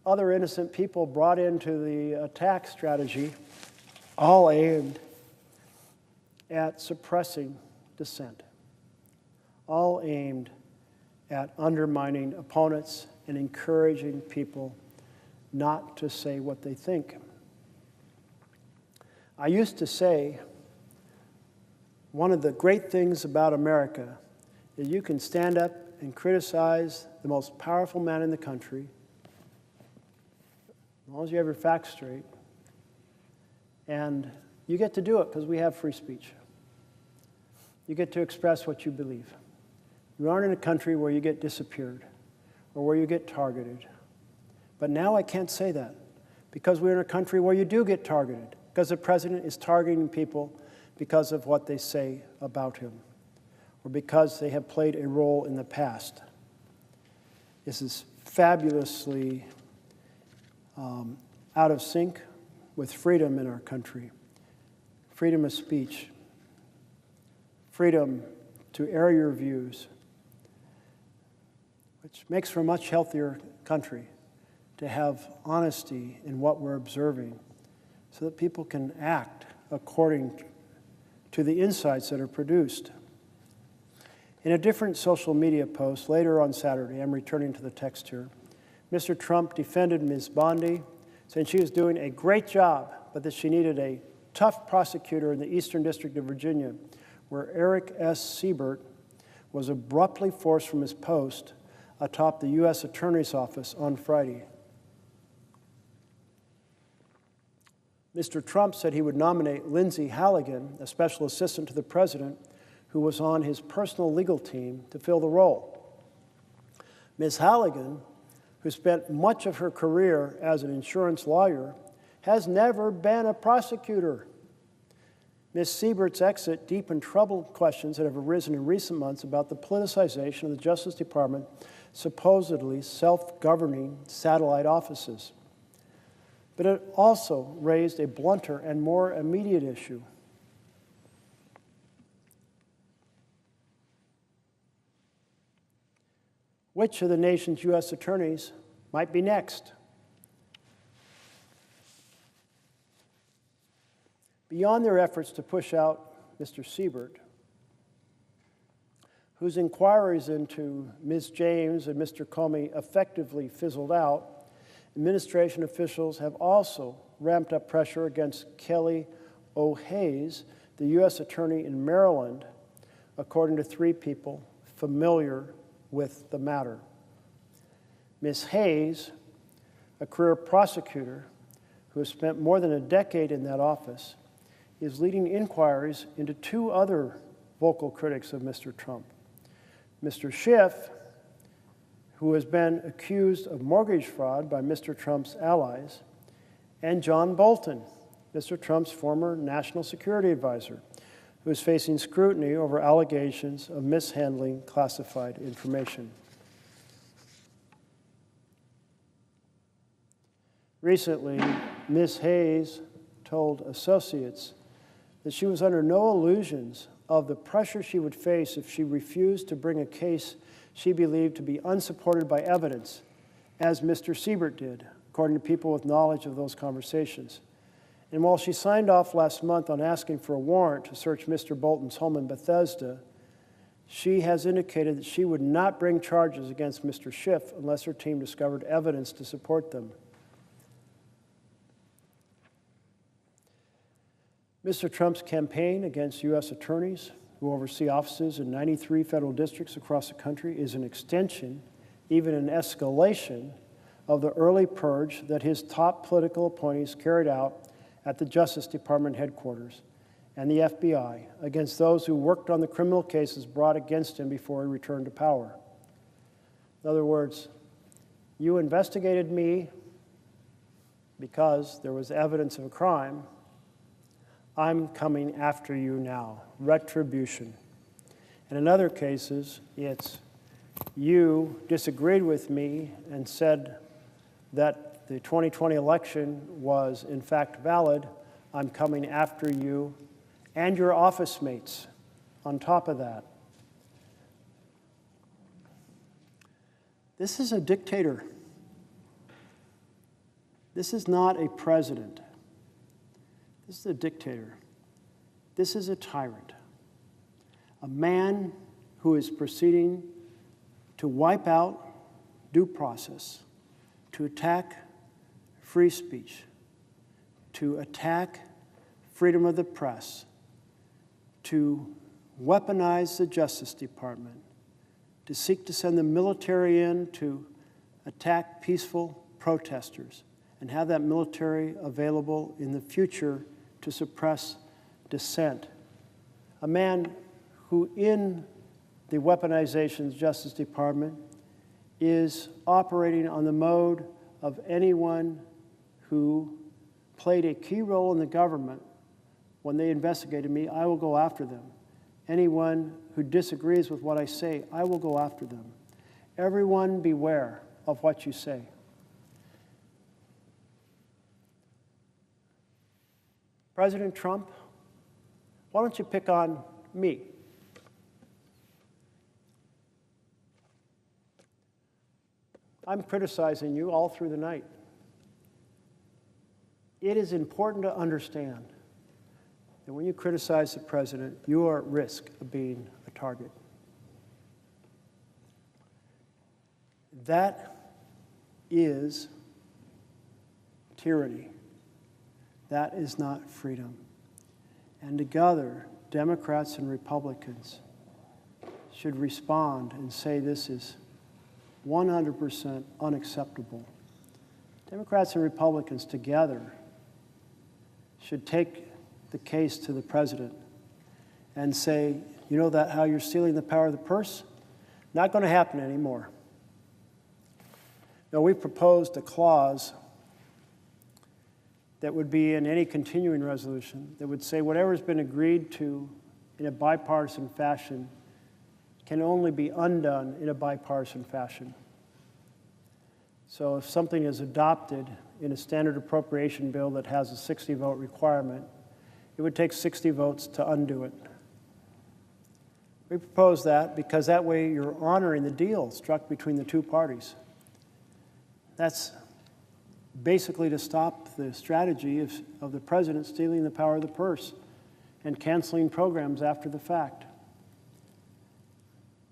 Other innocent people brought into the attack strategy, all aimed at suppressing dissent, all aimed at undermining opponents and encouraging people not to say what they think. I used to say one of the great things about America is you can stand up and criticize the most powerful man in the country, as long as you have your facts straight, and you get to do it because we have free speech. You get to express what you believe. You aren't in a country where you get disappeared or where you get targeted. But now I can't say that because we're in a country where you do get targeted, because the president is targeting people because of what they say about him or because they have played a role in the past. This is fabulously out of sync with freedom in our country. Freedom of speech, freedom to air your views, which makes for a much healthier country to have honesty in what we're observing so that people can act according to the insights that are produced. In a different social media post later on Saturday, I'm returning to the text here, Mr. Trump defended Ms. Bondi, saying she was doing a great job, but that she needed a tough prosecutor in the Eastern District of Virginia, where Eric S. Siebert was abruptly forced from his post atop the U.S. Attorney's Office on Friday. Mr. Trump said he would nominate Lindsay Halligan, a special assistant to the president, who was on his personal legal team, to fill the role. Ms. Halligan, who spent much of her career as an insurance lawyer, has never been a prosecutor. Ms. Siebert's exit deepened troubled questions that have arisen in recent months about the politicization of the Justice Department, supposedly self-governing satellite offices. But it also raised a blunter and more immediate issue. Which of the nation's U.S. attorneys might be next? Beyond their efforts to push out Mr. Siebert, whose inquiries into Ms. James and Mr. Comey effectively fizzled out, administration officials have also ramped up pressure against Kelly O'Hays, the U.S. attorney in Maryland, according to 3 people familiar with the matter. Ms. Hayes, a career prosecutor who has spent more than a decade in that office, is leading inquiries into 2 other vocal critics of Mr. Trump. Mr. Schiff, who has been accused of mortgage fraud by Mr. Trump's allies, and John Bolton, Mr. Trump's former national security advisor, who is facing scrutiny over allegations of mishandling classified information. Recently, Ms. Hayes told associates that she was under no illusions of the pressure she would face if she refused to bring a case she believed to be unsupported by evidence, as Mr. Siebert did, according to people with knowledge of those conversations. And while she signed off last month on asking for a warrant to search Mr. Bolton's home in Bethesda, she has indicated that she would not bring charges against Mr. Schiff unless her team discovered evidence to support them. Mr. Trump's campaign against U.S. attorneys who oversee offices in 93 federal districts across the country is an extension, even an escalation, of the early purge that his top political appointees carried out at the Justice Department headquarters and the FBI against those who worked on the criminal cases brought against him before he returned to power. In other words, you investigated me because there was evidence of a crime. I'm coming after you now. Retribution. And in other cases, it's you disagreed with me and said that the 2020 election was in fact valid. I'm coming after you and your office mates on top of that. This is a dictator. This is not a president. This is a dictator. This is a tyrant. A man who is proceeding to wipe out due process, to attack free speech, to attack freedom of the press, to weaponize the Justice Department, to seek to send the military in to attack peaceful protesters and have that military available in the future to suppress dissent. A man who in the weaponization of the Justice Department is operating on the mode of anyone who played a key role in the government. When they investigated me, I will go after them. Anyone who disagrees with what I say, I will go after them. Everyone beware of what you say. President Trump, why don't you pick on me? I'm criticizing you all through the night. It is important to understand that when you criticize the president, you are at risk of being a target. That is tyranny. That is not freedom. And together, Democrats and Republicans should respond and say this is 100% unacceptable. Democrats and Republicans together should take the case to the president and say, you know that how you're stealing the power of the purse? Not going to happen anymore. Now, we proposed a clause that would be in any continuing resolution that would say whatever has been agreed to in a bipartisan fashion can only be undone in a bipartisan fashion. So if something is adopted in a standard appropriation bill that has a 60-vote requirement, it would take 60 votes to undo it. We propose that because that way you're honoring the deal struck between the two parties. That's basically to stop the strategy of the president stealing the power of the purse and canceling programs after the fact.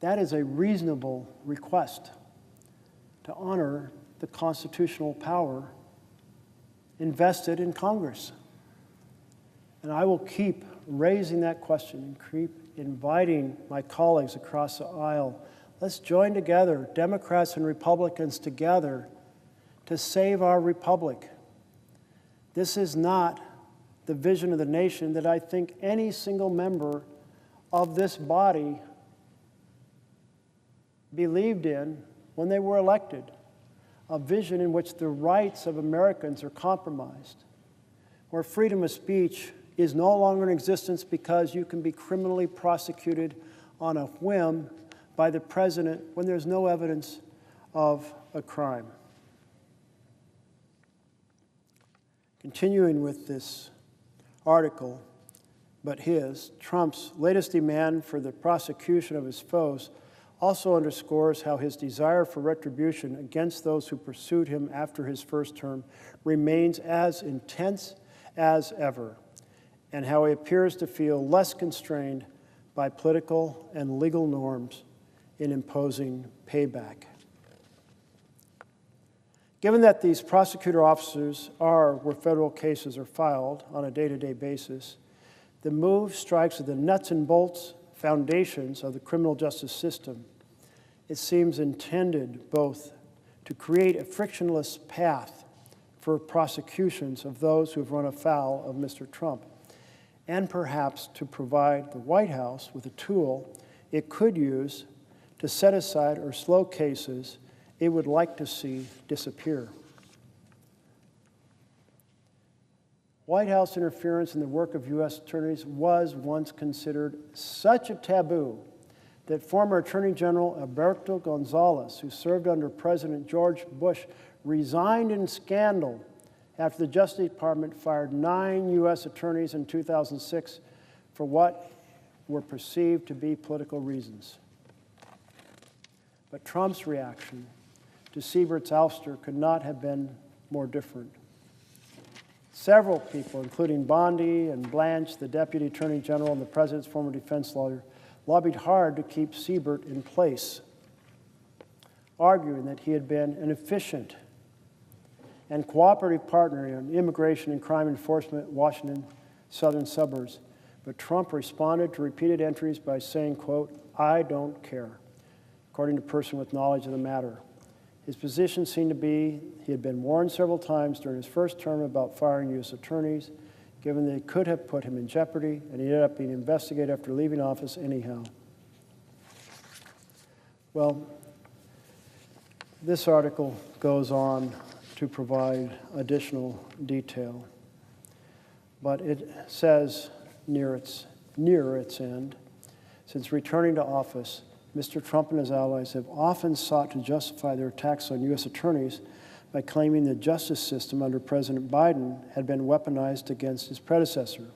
That is a reasonable request to honor the constitutional power invested in Congress. And I will keep raising that question and keep inviting my colleagues across the aisle. Let's join together, Democrats and Republicans together, to save our republic. This is not the vision of the nation that I think any single member of this body believed in when they were elected. a vision in which the rights of Americans are compromised, where freedom of speech is no longer in existence because you can be criminally prosecuted on a whim by the president when there's no evidence of a crime. Continuing with this article, but Trump's latest demand for the prosecution of his foes also underscores how his desire for retribution against those who pursued him after his first term remains as intense as ever, and how he appears to feel less constrained by political and legal norms in imposing payback. Given that these prosecutor officers are where federal cases are filed on a day-to-day basis, the move strikes at the nuts and bolts foundations of the criminal justice system. It seems intended both to create a frictionless path for prosecutions of those who have run afoul of Mr. Trump, and perhaps to provide the White House with a tool it could use to set aside or slow cases it would like to see disappear. White House interference in the work of U.S. attorneys was once considered such a taboo that former Attorney General Alberto Gonzales, who served under President George Bush, resigned in scandal after the Justice Department fired 9 U.S. attorneys in 2006 for what were perceived to be political reasons. But Trump's reaction to Siebert's ouster could not have been more different. Several people, including Bondi and Blanche, the Deputy Attorney General and the President's former defense lawyer, lobbied hard to keep Siebert in place, arguing that he had been an efficient and cooperative partner in immigration and crime enforcement in Washington's southern suburbs. But Trump responded to repeated entries by saying, quote, "I don't care," according to a person with knowledge of the matter. His position seemed to be he had been warned several times during his first term about firing U.S. attorneys, given they could have put him in jeopardy, and he ended up being investigated after leaving office anyhow. Well, this article goes on to provide additional detail, but it says near its end, since returning to office, Mr. Trump and his allies have often sought to justify their attacks on U.S. attorneys by claiming the justice system under President Biden had been weaponized against his predecessor.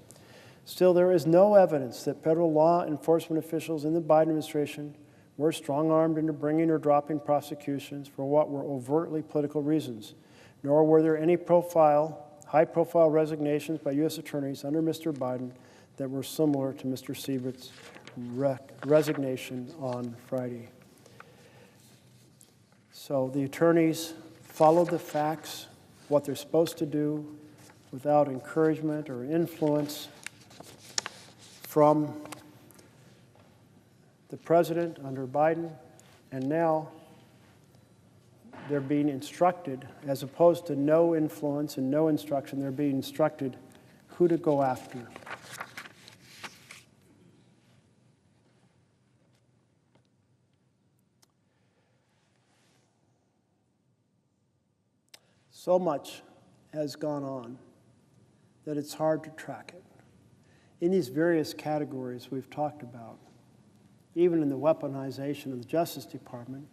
Still, there is no evidence that federal law enforcement officials in the Biden administration were strong-armed into bringing or dropping prosecutions for what were overtly political reasons, nor were there any high-profile resignations by U.S. attorneys under Mr. Biden that were similar to Mr. Siebert's resignation on Friday. So the attorneys followed the facts, what they're supposed to do, without encouragement or influence from the president under Biden, and now they're being instructed, as opposed to no influence and no instruction, they're being instructed who to go after. So much has gone on that it's hard to track it. In these various categories we've talked about, even in the weaponization of the Justice Department,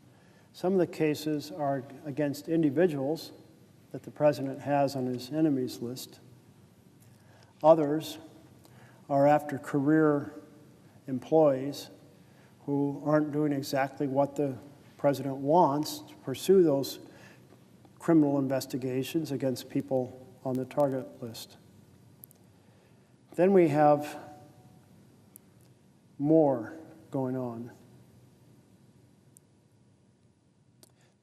some of the cases are against individuals that the president has on his enemies list. Others are after career employees who aren't doing exactly what the president wants to pursue those criminal investigations against people on the target list. Then we have more going on.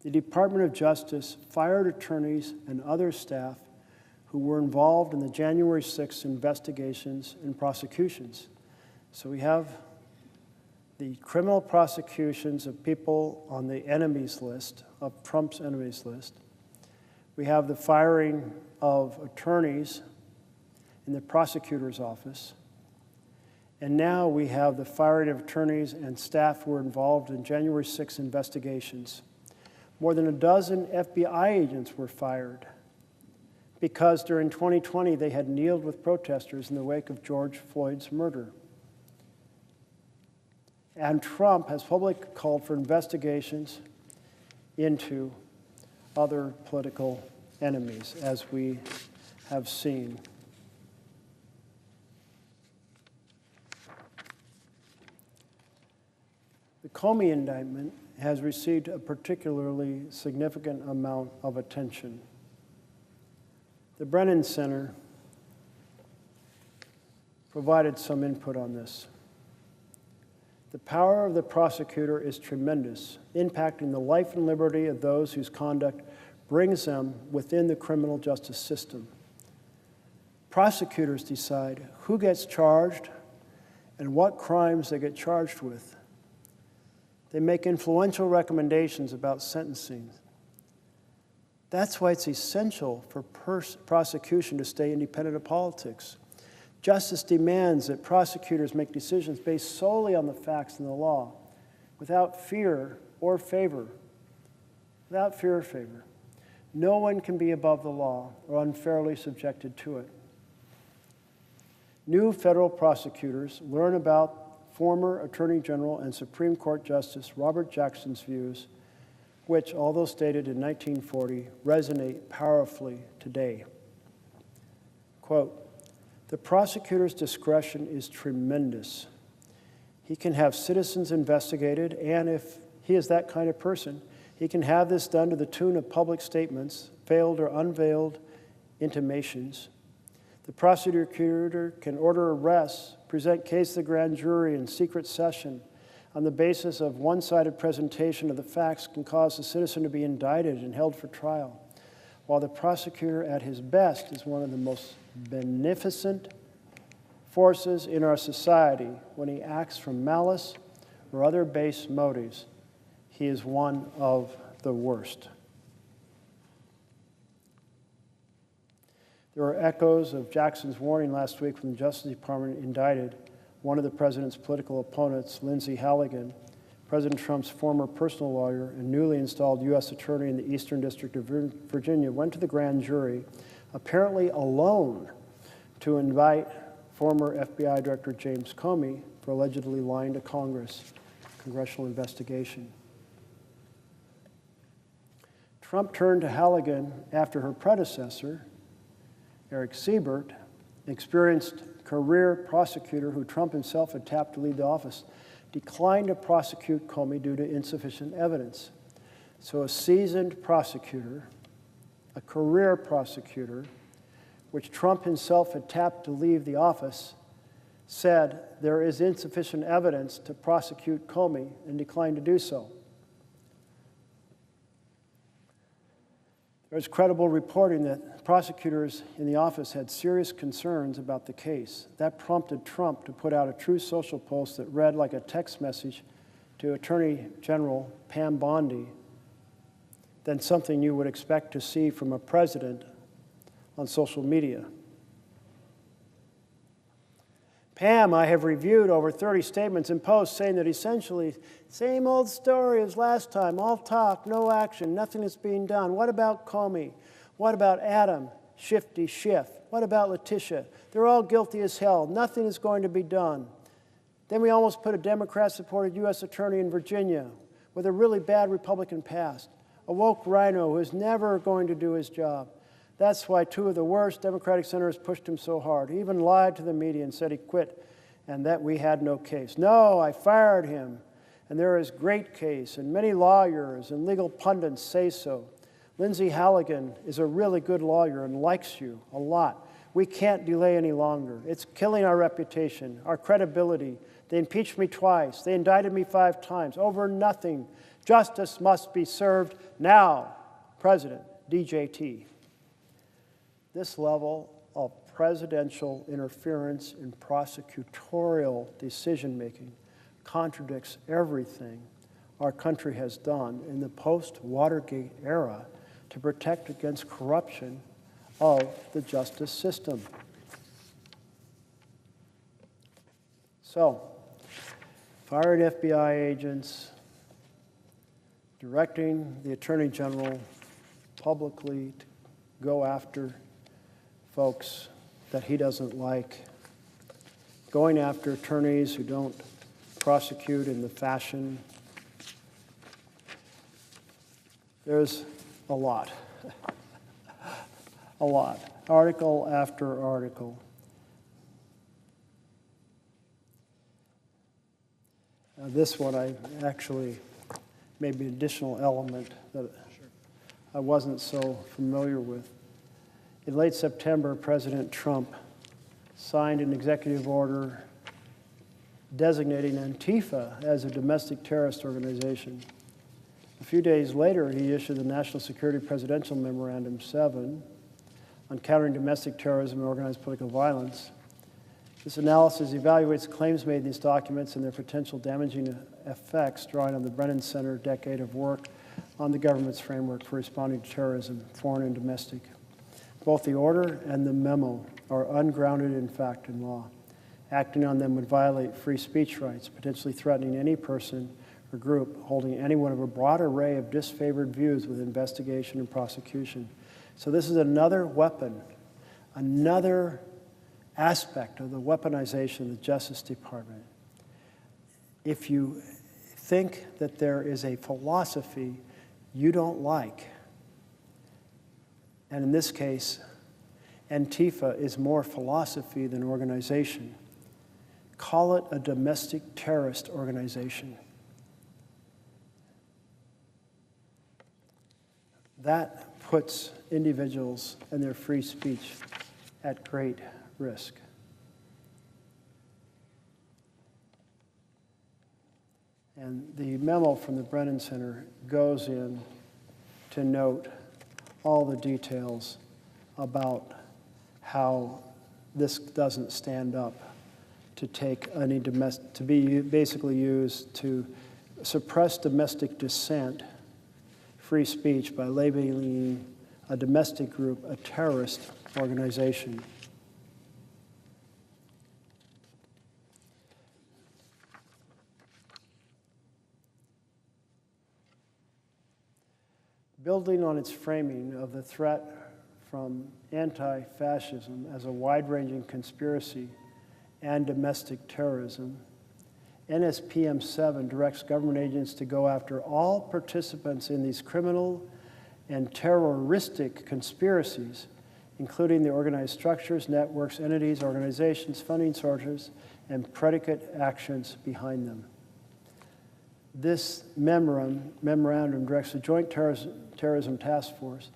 The Department of Justice fired attorneys and other staff who were involved in the January 6th investigations and prosecutions. So we have the criminal prosecutions of people on the enemies list, of Trump's enemies list. We have the firing of attorneys in the prosecutor's office. And now we have the firing of attorneys and staff who were involved in January 6 investigations. More than a dozen FBI agents were fired because during 2020 they had kneeled with protesters in the wake of George Floyd's murder. And Trump has publicly called for investigations into other political enemies, as we have seen. The Comey indictment has received a particularly significant amount of attention. The Brennan Center provided some input on this. The power of the prosecutor is tremendous, impacting the life and liberty of those whose conduct brings them within the criminal justice system. Prosecutors decide who gets charged and what crimes they get charged with. They make influential recommendations about sentencing. That's why it's essential for prosecution to stay independent of politics. Justice demands that prosecutors make decisions based solely on the facts and the law, without fear or favor. Without fear or favor. No one can be above the law or unfairly subjected to it. New federal prosecutors learn about former Attorney General and Supreme Court Justice Robert Jackson's views, which, although stated in 1940, resonate powerfully today. Quote, "The prosecutor's discretion is tremendous. He can have citizens investigated, and if he is that kind of person, he can have this done to the tune of public statements, veiled or unveiled intimations. The prosecutor can order arrests, present case to the grand jury in secret session on the basis of one-sided presentation of the facts can cause the citizen to be indicted and held for trial, while the prosecutor at his best is one of the most beneficent forces in our society. When he acts from malice or other base motives, he is one of the worst." There were echoes of Jackson's warning last week when the Justice Department indicted one of the president's political opponents, Lindsay Halligan, President Trump's former personal lawyer and newly installed U.S. attorney in the Eastern District of Virginia, went to the grand jury, apparently alone, to invite former FBI Director James Comey for allegedly lying to Congress. Congressional investigation. Trump turned to Halligan after her predecessor, Eric Siebert, experienced career prosecutor who Trump himself had tapped to lead the office, declined to prosecute Comey due to insufficient evidence. So a seasoned prosecutor, a career prosecutor, which Trump himself had tapped to leave the office, said there is insufficient evidence to prosecute Comey and declined to do so. There was credible reporting that prosecutors in the office had serious concerns about the case. That prompted Trump to put out a Truth Social post that read like a text message to Attorney General Pam Bondi, than something you would expect to see from a president on social media. Pam, I have reviewed over 30 statements and posts saying that essentially, same old story as last time, all talk, no action, nothing is being done. What about Comey? What about Adam, Shifty Schiff? What about Letitia? They're all guilty as hell. Nothing is going to be done. Then we almost put a Democrat-supported U.S. attorney in Virginia with a really bad Republican past, a woke rhino who is never going to do his job. That's why two of the worst Democratic senators pushed him so hard. He even lied to the media and said he quit and that we had no case. No, I fired him, and there is great case, and many lawyers and legal pundits say so. Lindsay Halligan is a really good lawyer and likes you a lot. We can't delay any longer. It's killing our reputation, our credibility. They impeached me twice. They indicted me 5 times over nothing. Justice must be served now. President, DJT. This level of presidential interference in prosecutorial decision-making contradicts everything our country has done in the post-Watergate era to protect against corruption of the justice system. So, fired FBI agents, directing the Attorney General publicly to go after folks that he doesn't like, going after attorneys who don't prosecute in the fashion. There's a lot, a lot, article after article. This one I actually maybe an additional element that I wasn't so familiar with. In late September, President Trump signed an executive order designating Antifa as a domestic terrorist organization. A few days later, he issued the National Security Presidential Memorandum 7 on countering domestic terrorism and organized political violence. This analysis evaluates claims made in these documents and their potential damaging effects, drawing on the Brennan Center decade of work on the government's framework for responding to terrorism, foreign and domestic. Both the order and the memo are ungrounded in fact and law. Acting on them would violate free speech rights, potentially threatening any person or group holding anyone of a broad array of disfavored views with investigation and prosecution. So this is another weapon, another aspect of the weaponization of the Justice Department. If you think that there is a philosophy you don't like, and in this case, Antifa is more philosophy than organization, call it a domestic terrorist organization. That puts individuals and their free speech at great risk. And the memo from the Brennan Center goes in to note all the details about how this doesn't stand up to take any domestic, to be basically used to suppress domestic dissent, free speech, by labeling a domestic group a terrorist organization. Building on its framing of the threat from anti-fascism as a wide-ranging conspiracy and domestic terrorism, NSPM 7 directs government agents to go after all participants in these criminal and terroristic conspiracies, including the organized structures, networks, entities, organizations, funding sources, and predicate actions behind them. This memorandum directs the Joint Terrorism Task Force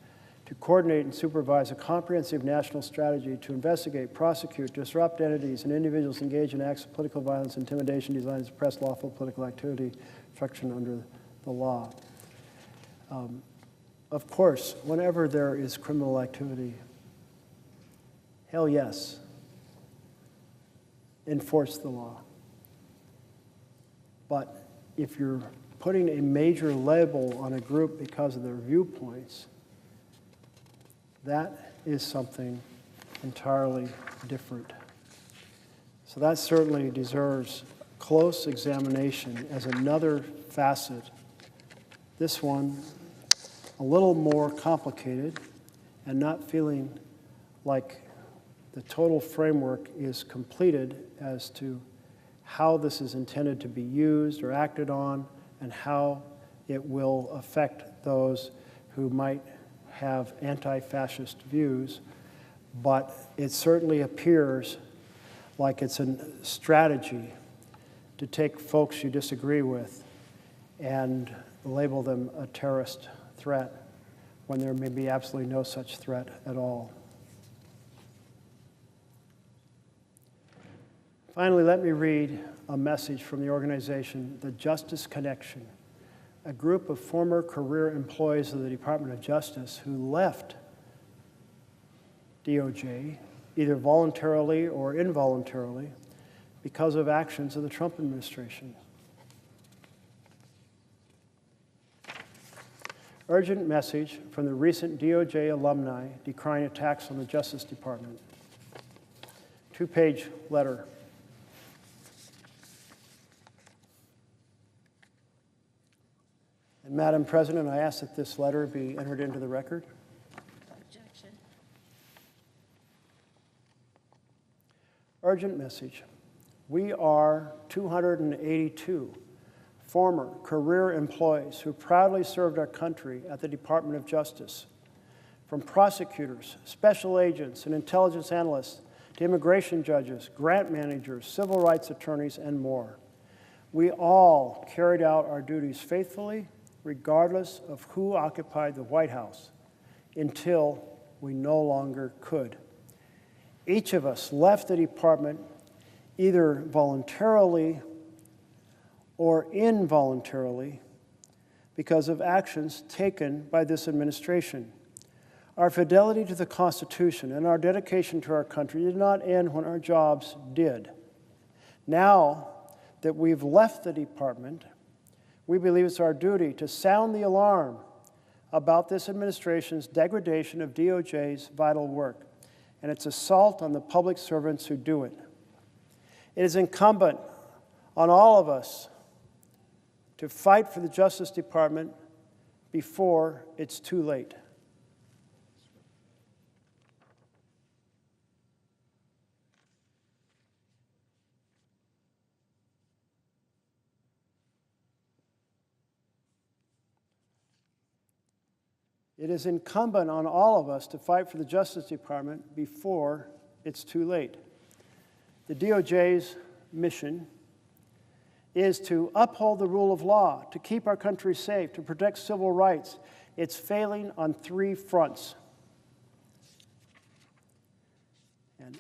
to coordinate and supervise a comprehensive national strategy to investigate, prosecute, disrupt entities and individuals engaged in acts of political violence, intimidation designed to suppress lawful political activity, obstruction under the law. Of course, whenever there is criminal activity, hell yes, enforce the law. But if you're putting a major label on a group because of their viewpoints, that is something entirely different. So that certainly deserves close examination as another facet. This one, a little more complicated and not feeling like the total framework is completed as to how this is intended to be used or acted on and how it will affect those who might have anti-fascist views, but it certainly appears like it's a strategy to take folks you disagree with and label them a terrorist threat when there may be absolutely no such threat at all. Finally, let me read a message from the organization, The Justice Connection, a group of former career employees of the Department of Justice who left DOJ, either voluntarily or involuntarily, because of actions of the Trump administration. Urgent message from the recent DOJ alumni decrying attacks on the Justice Department. 2-page letter. Madam President, I ask that this letter be entered into the record. Objection. Urgent message. We are 282 former career employees who proudly served our country at the Department of Justice. From prosecutors, special agents, and intelligence analysts to immigration judges, grant managers, civil rights attorneys, and more. We all carried out our duties faithfully, regardless of who occupied the White House, until we no longer could. Each of us left the department either voluntarily or involuntarily because of actions taken by this administration. Our fidelity to the Constitution and our dedication to our country did not end when our jobs did. Now that we've left the department, we believe it's our duty to sound the alarm about this administration's degradation of DOJ's vital work and its assault on the public servants who do it. It is incumbent on all of us to fight for the Justice Department before it's too late. It is incumbent on all of us to fight for the Justice Department before it's too late. The DOJ's mission is to uphold the rule of law, to keep our country safe, to protect civil rights. It's failing on 3 fronts. And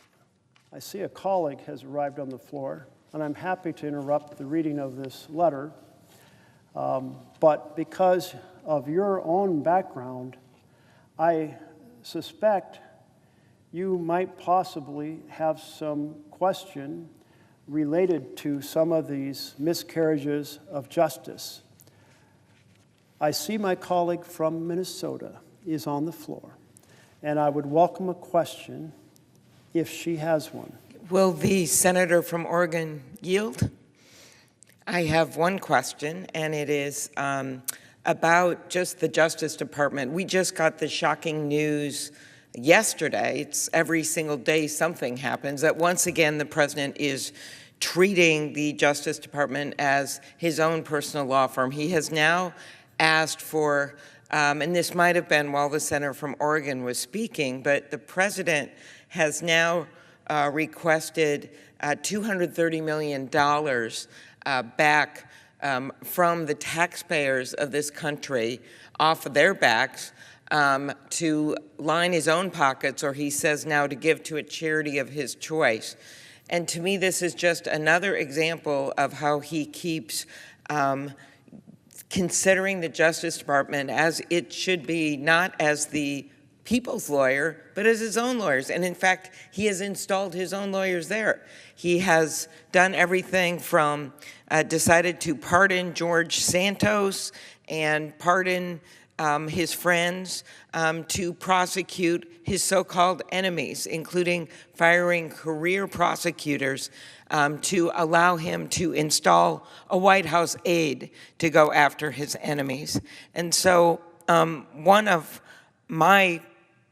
I see a colleague has arrived on the floor, and I'm happy to interrupt the reading of this letter. But because of your own background, I suspect you might possibly have some question related to some of these miscarriages of justice. I see my colleague from Minnesota is on the floor, and I would welcome a question if she has one. Will the senator from Oregon yield? I have one question, and it is about just the Justice Department. We just got the shocking news yesterday. It's every single day something happens, that once again the president is treating the Justice Department as his own personal law firm. He has now asked for, and this might have been while the senator from Oregon was speaking, but the president has now requested $230 million back from the taxpayers of this country off of their backs to line his own pockets, or he says now to give to a charity of his choice. And to me, this is just another example of how he keeps considering the Justice Department as it should be, not as the people's lawyer, but as his own lawyers. And in fact, he has installed his own lawyers there. He has done everything from decided to pardon George Santos and pardon his friends, to prosecute his so-called enemies, including firing career prosecutors to allow him to install a White House aide to go after his enemies. And so one of my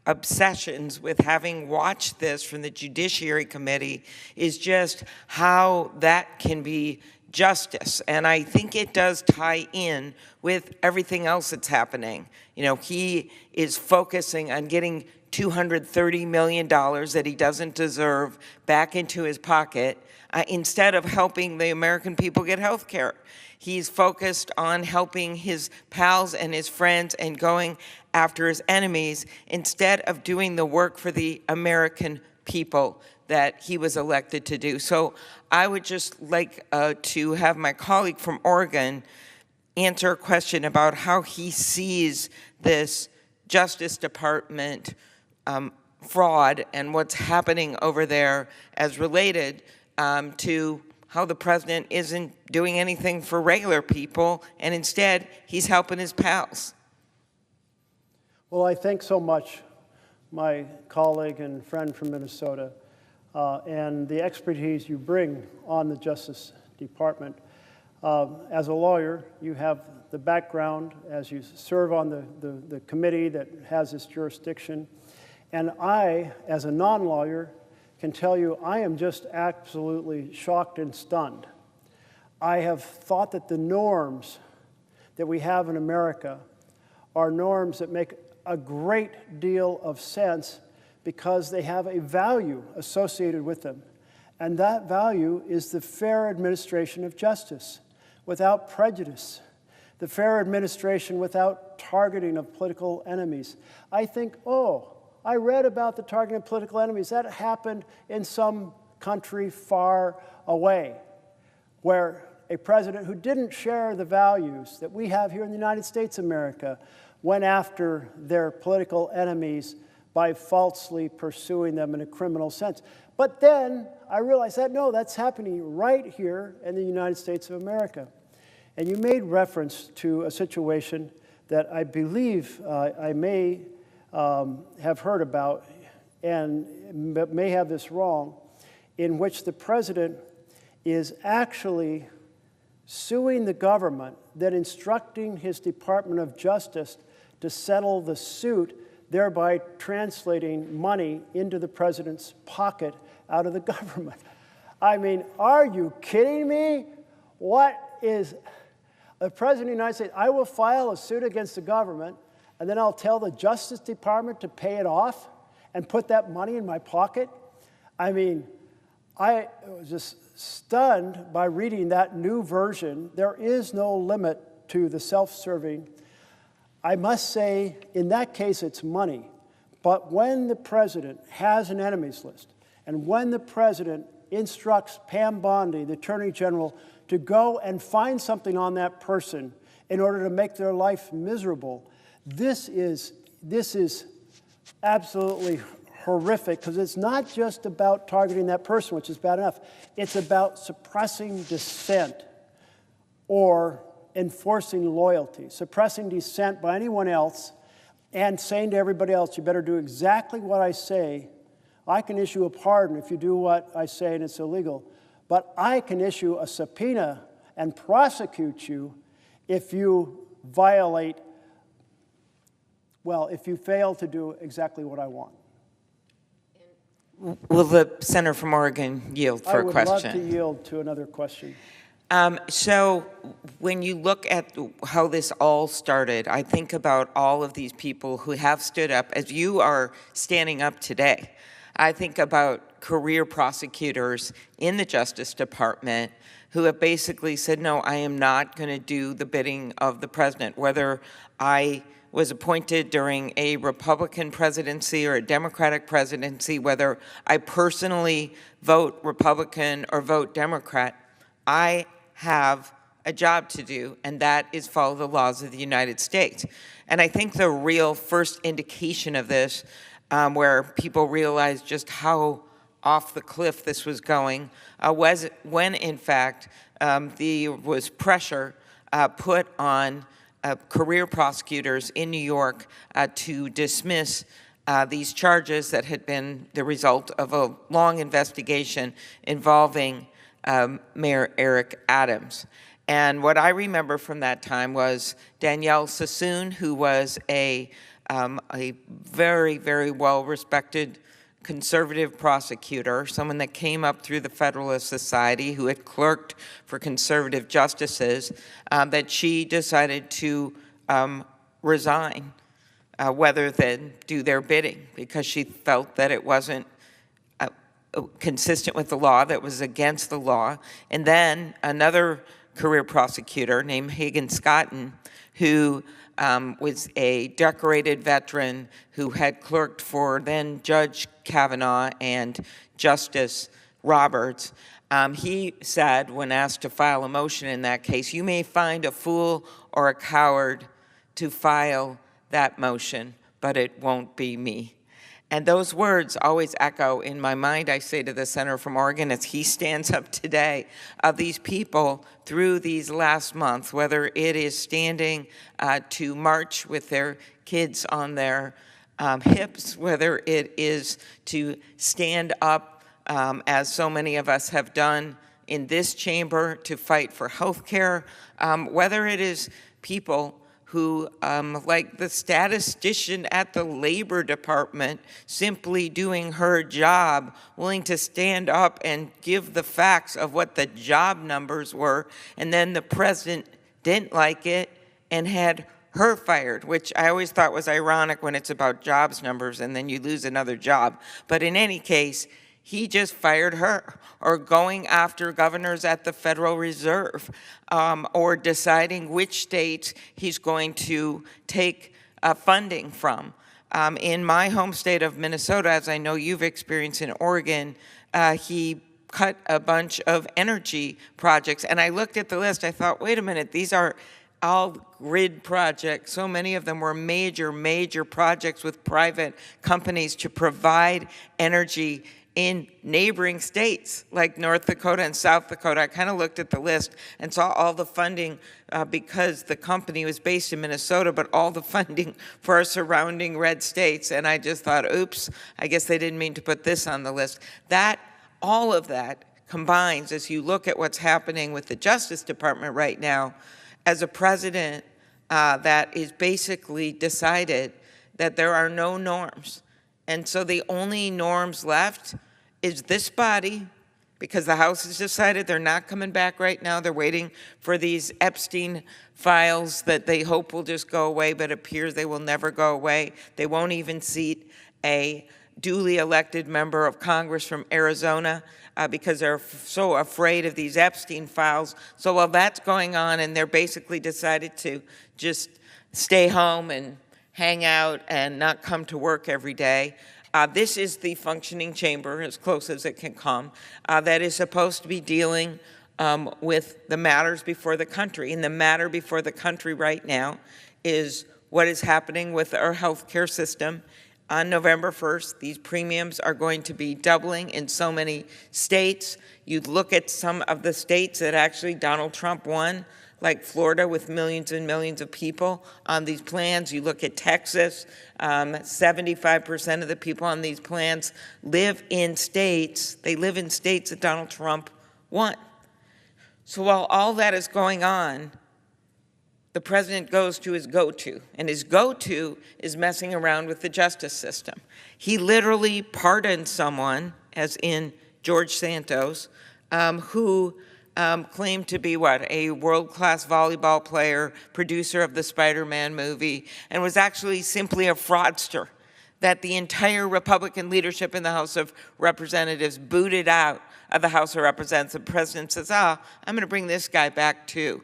obsessions with having watched this from the Judiciary Committee is just how that can be justice. And I think it does tie in with everything else that's happening. You know, he is focusing on getting $230 million that he doesn't deserve back into his pocket instead of helping the American people get health care. He's focused on helping his pals and his friends and going after his enemies instead of doing the work for the American people that he was elected to do. So I would just like to have my colleague from Oregon answer a question about how he sees this Justice Department fraud and what's happening over there as related to how the president isn't doing anything for regular people, and instead he's helping his pals. Well, I thank so much my colleague and friend from Minnesota and the expertise you bring on the Justice Department. As a lawyer, you have the background as you serve on the committee that has this jurisdiction. And I, as a non-lawyer, can tell you I am just absolutely shocked and stunned. I have thought that the norms that we have in America are norms that make a great deal of sense because they have a value associated with them. And that value is the fair administration of justice without prejudice, the fair administration without targeting of political enemies. I think, oh, I read about the targeting of political enemies. That happened in some country far away, where a president who didn't share the values that we have here in the United States of America went after their political enemies by falsely pursuing them in a criminal sense. But then I realized that, no, that's happening right here in the United States of America. And you made reference to a situation that I believe I may have heard about and may have this wrong, in which the president is actually suing the government, then instructing his Department of Justice to settle the suit, thereby translating money into the president's pocket out of the government. I mean, are you kidding me? What is the president of the United States? I will file a suit against the government, and then I'll tell the Justice Department to pay it off and put that money in my pocket? I mean, I was just stunned by reading that new version. There is no limit to the self-serving. I must say, in that case, it's money. But when the president has an enemies list, and when the president instructs Pam Bondi, the Attorney General, to go and find something on that person in order to make their life miserable, this is absolutely horrific, because it's not just about targeting that person, which is bad enough. It's about suppressing dissent or enforcing loyalty, suppressing dissent by anyone else and saying to everybody else, you better do exactly what I say. I can issue a pardon if you do what I say and it's illegal, but I can issue a subpoena and prosecute you if you violate, well, if you fail to do exactly what I want. Will the senator from Oregon yield for a question? I would love to yield to another question. So when you look at how this all started, I think about all of these people who have stood up, as you are standing up today. I think about career prosecutors in the Justice Department who have basically said, no, I am not going to do the bidding of the president, whether I was appointed during a Republican presidency or a Democratic presidency, whether I personally vote Republican or vote Democrat. I have a job to do, and that is follow the laws of the United States. And I think the real first indication of this, where people realized just how off the cliff this was going, was when, in fact, there was pressure put on career prosecutors in New York to dismiss these charges that had been the result of a long investigation involving Mayor Eric Adams. And what I remember from that time was Danielle Sassoon, who was a very, very well-respected conservative prosecutor, someone that came up through the Federalist Society, who had clerked for conservative justices, that she decided to resign rather than do their bidding because she felt that it wasn't consistent with the law, that was against the law. And then another career prosecutor named Hagan Scotton, who was a decorated veteran who had clerked for then Judge Kavanaugh and Justice Roberts. He said, when asked to file a motion in that case, you may find a fool or a coward to file that motion, but it won't be me. And those words always echo in my mind. I say to the senator from Oregon as he stands up today, of these people through these last months, whether it is standing to march with their kids on their hips, whether it is to stand up, as so many of us have done in this chamber to fight for health care, whether it is people who, like the statistician at the Labor Department, simply doing her job, willing to stand up and give the facts of what the job numbers were, and then the president didn't like it and had her fired, which I always thought was ironic when it's about jobs numbers and then you lose another job. But in any case, he just fired her, or going after governors at the Federal Reserve, or deciding which states he's going to take funding from. In my home state of Minnesota, as I know you've experienced in Oregon, he cut a bunch of energy projects. And I looked at the list, I thought, wait a minute, these are all grid projects. So many of them were major, major projects with private companies to provide energy in neighboring states like North Dakota and South Dakota. I kind of looked at the list and saw all the funding because the company was based in Minnesota, but all the funding for our surrounding red states. And I just thought, oops, I guess they didn't mean to put this on the list. All of that combines, as you look at what's happening with the Justice Department right now, as a president that is basically decided that there are no norms. And so the only norms left is this body, because the House has decided they're not coming back right now. They're waiting for these Epstein files that they hope will just go away, but appears they will never go away. They won't even seat a duly elected member of Congress from Arizona because they're so afraid of these Epstein files. So while that's going on, and they're basically decided to just stay home and hang out and not come to work every day. This is the functioning chamber, as close as it can come, that is supposed to be dealing with the matters before the country. And the matter before the country right now is what is happening with our health care system. On November 1st, these premiums are going to be doubling in so many states. You look at some of the states that actually Donald Trump won, like Florida with millions and millions of people on these plans. You look at Texas, 75% of the people on these plans live in states that Donald Trump won. So while all that is going on, the president goes to his go-to, and his go-to is messing around with the justice system. He literally pardoned someone, as in George Santos, who claimed to be a world-class volleyball player, producer of the Spider-Man movie, and was actually simply a fraudster that the entire Republican leadership in the House of Representatives booted out of the House of Representatives. The president says, I'm going to bring this guy back too.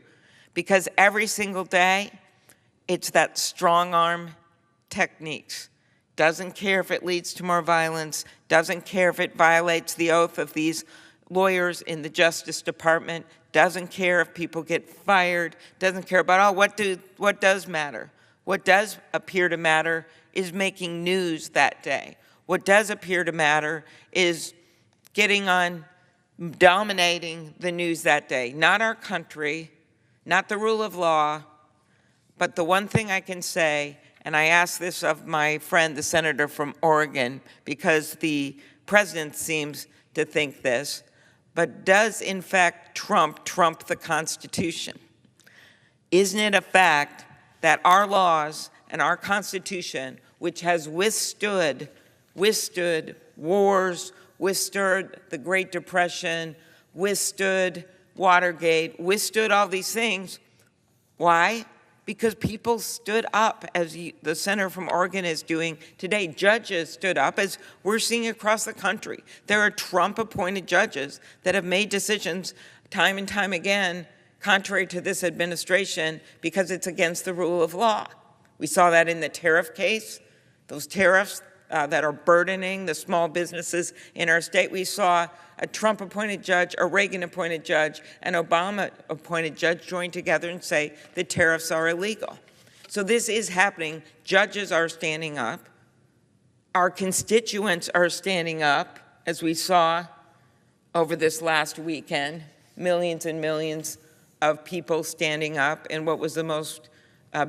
Because every single day, it's that strong-arm techniques. Doesn't care if it leads to more violence, doesn't care if it violates the oath of these lawyers in the Justice Department, doesn't care if people get fired, doesn't care about, what does matter? What does appear to matter is making news that day. What does appear to matter is getting on, dominating the news that day. Not our country, not the rule of law, but the one thing I can say, and I ask this of my friend, the senator from Oregon, because the president seems to think this, but does in fact trump the Constitution? Isn't it a fact that our laws and our Constitution, which has withstood wars, withstood the Great Depression, withstood Watergate, withstood all these things. Why? Because people stood up, as the senator from Oregon is doing today. Judges stood up, as we're seeing across the country. There are Trump-appointed judges that have made decisions time and time again contrary to this administration because it's against the rule of law. We saw that in the tariff case, those tariffs that are burdening the small businesses in our state. We saw a Trump-appointed judge, a Reagan-appointed judge, an Obama-appointed judge join together and say the tariffs are illegal. So this is happening. Judges are standing up. Our constituents are standing up, as we saw over this last weekend, millions and millions of people standing up in what was the most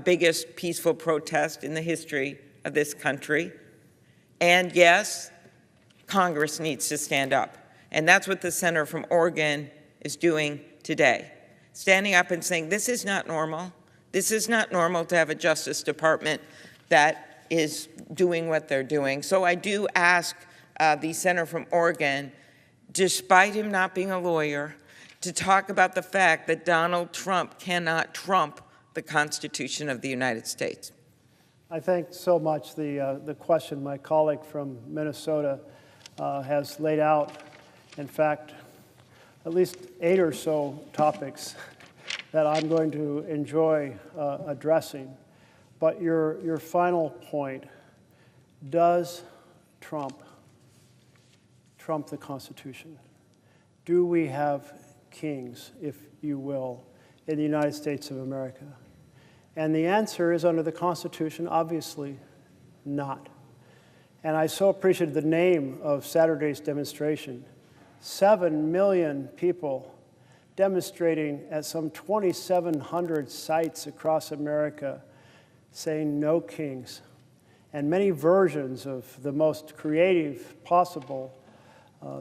biggest peaceful protest in the history of this country. And yes, Congress needs to stand up. And that's what the senator from Oregon is doing today. Standing up and saying, this is not normal. This is not normal to have a Justice Department that is doing what they're doing. So I do ask the senator from Oregon, despite him not being a lawyer, to talk about the fact that Donald Trump cannot trump the Constitution of the United States. I thank so much the question my colleague from Minnesota has laid out. In fact, at least 8 or so topics that I'm going to enjoy addressing. But your final point, does Trump trump the Constitution? Do we have kings, if you will, in the United States of America? And the answer is, under the Constitution, obviously not. And I so appreciated the name of Saturday's demonstration. 7 million people demonstrating at some 2,700 sites across America saying no kings, and many versions of the most creative possible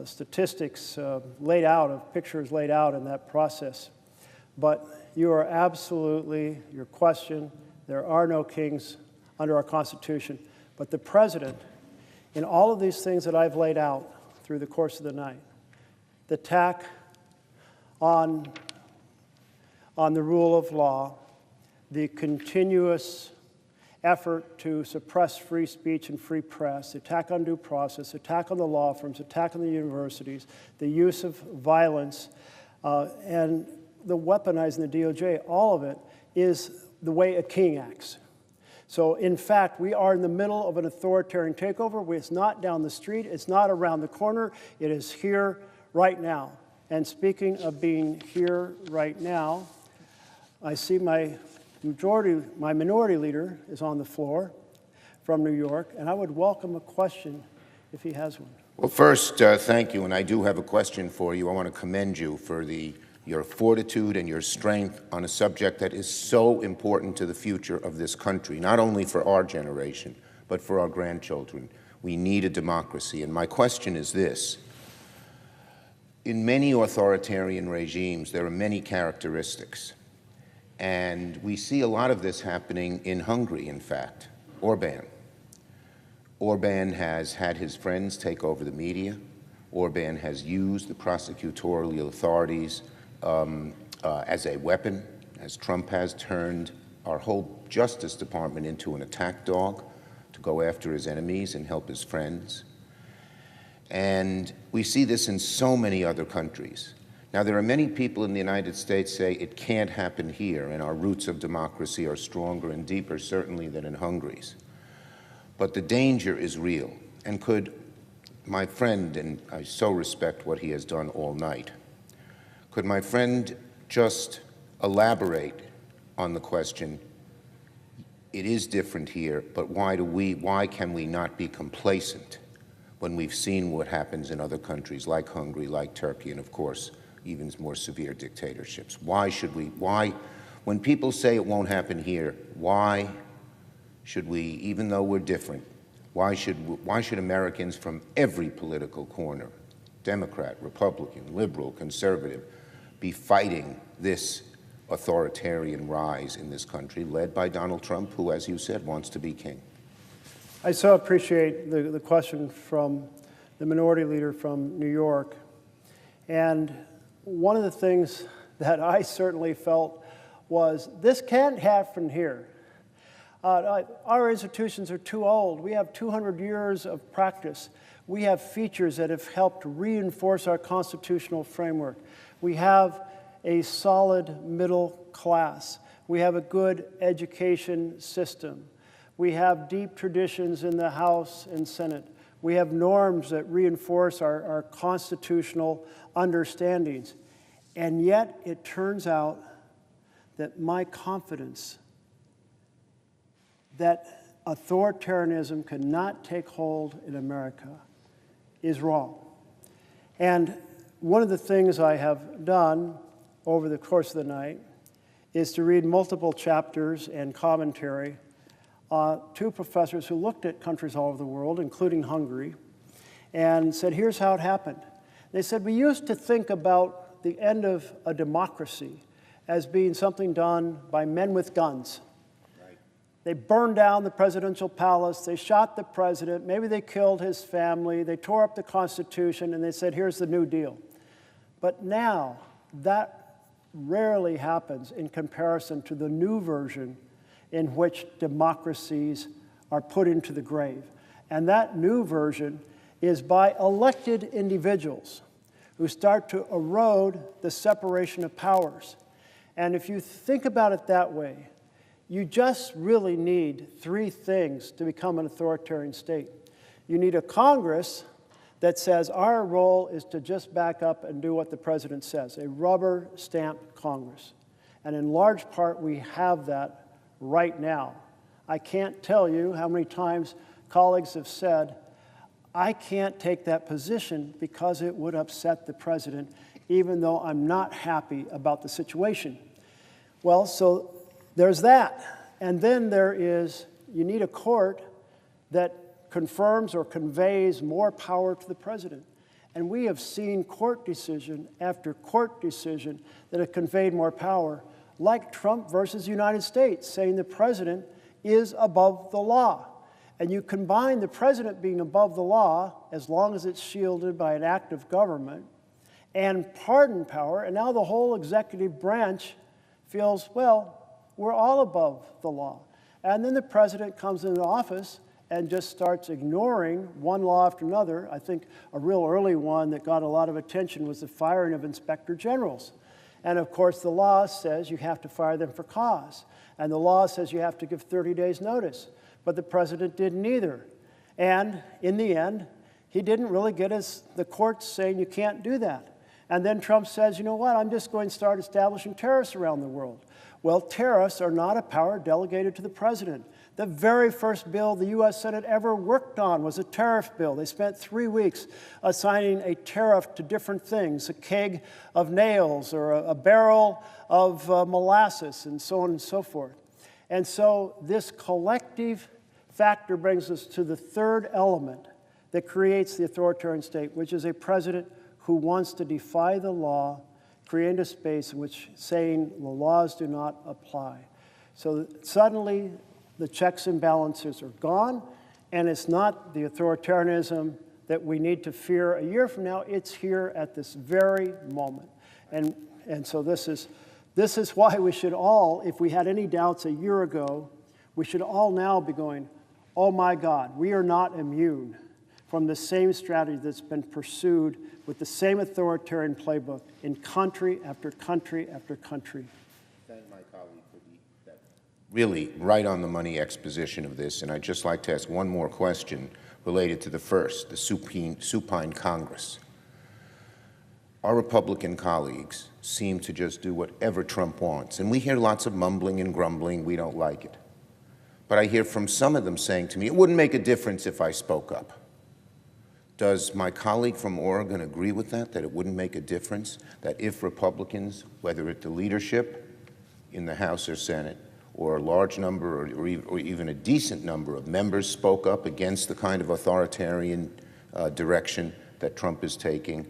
statistics laid out, of pictures laid out in that process. But you are absolutely, your question, there are no kings under our Constitution. But the president, in all of these things that I've laid out through the course of the night, the attack on the rule of law, the continuous effort to suppress free speech and free press, the attack on due process, attack on the law firms, attack on the universities, the use of violence, and the weaponizing the DOJ, all of it is the way a king acts. So, in fact, we are in the middle of an authoritarian takeover. It's not down the street. It's not around the corner. It is here right now. And speaking of being here right now, I see my minority leader is on the floor from New York, and I would welcome a question if he has one. Well, first, thank you, and I do have a question for you. I want to commend you for your fortitude and your strength on a subject that is so important to the future of this country, not only for our generation, but for our grandchildren. We need a democracy, and my question is this. In many authoritarian regimes, there are many characteristics, and we see a lot of this happening in Hungary, in fact. Orban has had his friends take over the media. Orban has used the prosecutorial authorities as a weapon, as Trump has turned our whole Justice Department into an attack dog to go after his enemies and help his friends. And we see this in so many other countries. Now, there are many people in the United States say it can't happen here, and our roots of democracy are stronger and deeper, certainly, than in Hungary's. But the danger is real. And could my friend, and I so respect what he has done all night, could my friend just elaborate on the question, it is different here, but why can we not be complacent when we've seen what happens in other countries like Hungary, like Turkey, and of course, even more severe dictatorships? When people say it won't happen here, why should we, even though we're different, why should Americans from every political corner, Democrat, Republican, liberal, conservative, be fighting this authoritarian rise in this country led by Donald Trump, who, as you said, wants to be king? I so appreciate the question from the minority leader from New York. And one of the things that I certainly felt was, this can't happen here. Our institutions are too old. We have 200 years of practice. We have features that have helped reinforce our constitutional framework. We have a solid middle class. We have a good education system. We have deep traditions in the House and Senate. We have norms that reinforce our constitutional understandings. And yet, it turns out that my confidence that authoritarianism cannot take hold in America is wrong. And one of the things I have done over the course of the night is to read multiple chapters and commentary to professors who looked at countries all over the world, including Hungary, and said, here's how it happened. They said, we used to think about the end of a democracy as being something done by men with guns. They burned down the presidential palace, they shot the president, maybe they killed his family, they tore up the Constitution, and they said, here's the New Deal. But now, that rarely happens in comparison to the new version in which democracies are put into the grave. And that new version is by elected individuals who start to erode the separation of powers. And if you think about it that way, you just really need three things to become an authoritarian state. You need a Congress that says our role is to just back up and do what the president says, a rubber stamp Congress. And in large part, we have that right now. I can't tell you how many times colleagues have said, I can't take that position because it would upset the president, even though I'm not happy about the situation. Well, so there's that. And then there is, you need a court that confirms or conveys more power to the president. And we have seen court decision after court decision that have conveyed more power, like Trump versus United States, saying the president is above the law. And you combine the president being above the law, as long as it's shielded by an act of government, and pardon power, and now the whole executive branch feels, well, we're all above the law. And then the president comes into office and just starts ignoring one law after another. I think a real early one that got a lot of attention was the firing of inspector generals. And of course, the law says you have to fire them for cause. And the law says you have to give 30 days notice. But the president didn't either. And in the end, he didn't really get the courts saying you can't do that. And then Trump says, you know what, I'm just going to start establishing tariffs around the world. Well, tariffs are not a power delegated to the president. The very first bill the U.S. Senate ever worked on was a tariff bill. They spent 3 weeks assigning a tariff to different things, a keg of nails or a barrel of molasses and so on and so forth. And so this collective factor brings us to the third element that creates the authoritarian state, which is a president who wants to defy the law, create a space in which saying the laws do not apply. So suddenly the checks and balances are gone, and it's not the authoritarianism that we need to fear a year from now. It's here at this very moment. And so this is why we should all, if we had any doubts a year ago, we should all now be going, oh my God, we are not immune from the same strategy that's been pursued with the same authoritarian playbook in country after country after country. Thank my colleague for that really right on the money exposition of this, and I'd just like to ask one more question related to the first, the supine Congress. Our Republican colleagues seem to just do whatever Trump wants, and we hear lots of mumbling and grumbling, we don't like it. But I hear from some of them saying to me, it wouldn't make a difference if I spoke up. Does my colleague from Oregon agree with that it wouldn't make a difference, that if Republicans, whether at the leadership in the House or Senate, or a large number or even a decent number of members spoke up against the kind of authoritarian direction that Trump is taking,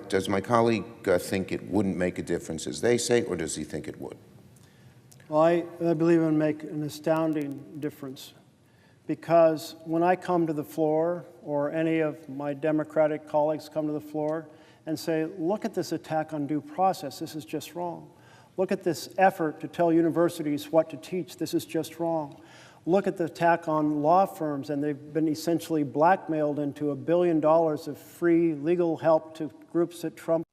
does my colleague think it wouldn't make a difference, as they say, or does he think it would? Well, I believe it would make an astounding difference. Because when I come to the floor, or any of my Democratic colleagues come to the floor and say, look at this attack on due process, this is just wrong. Look at this effort to tell universities what to teach, this is just wrong. Look at the attack on law firms, and they've been essentially blackmailed into $1 billion of free legal help to groups that Trump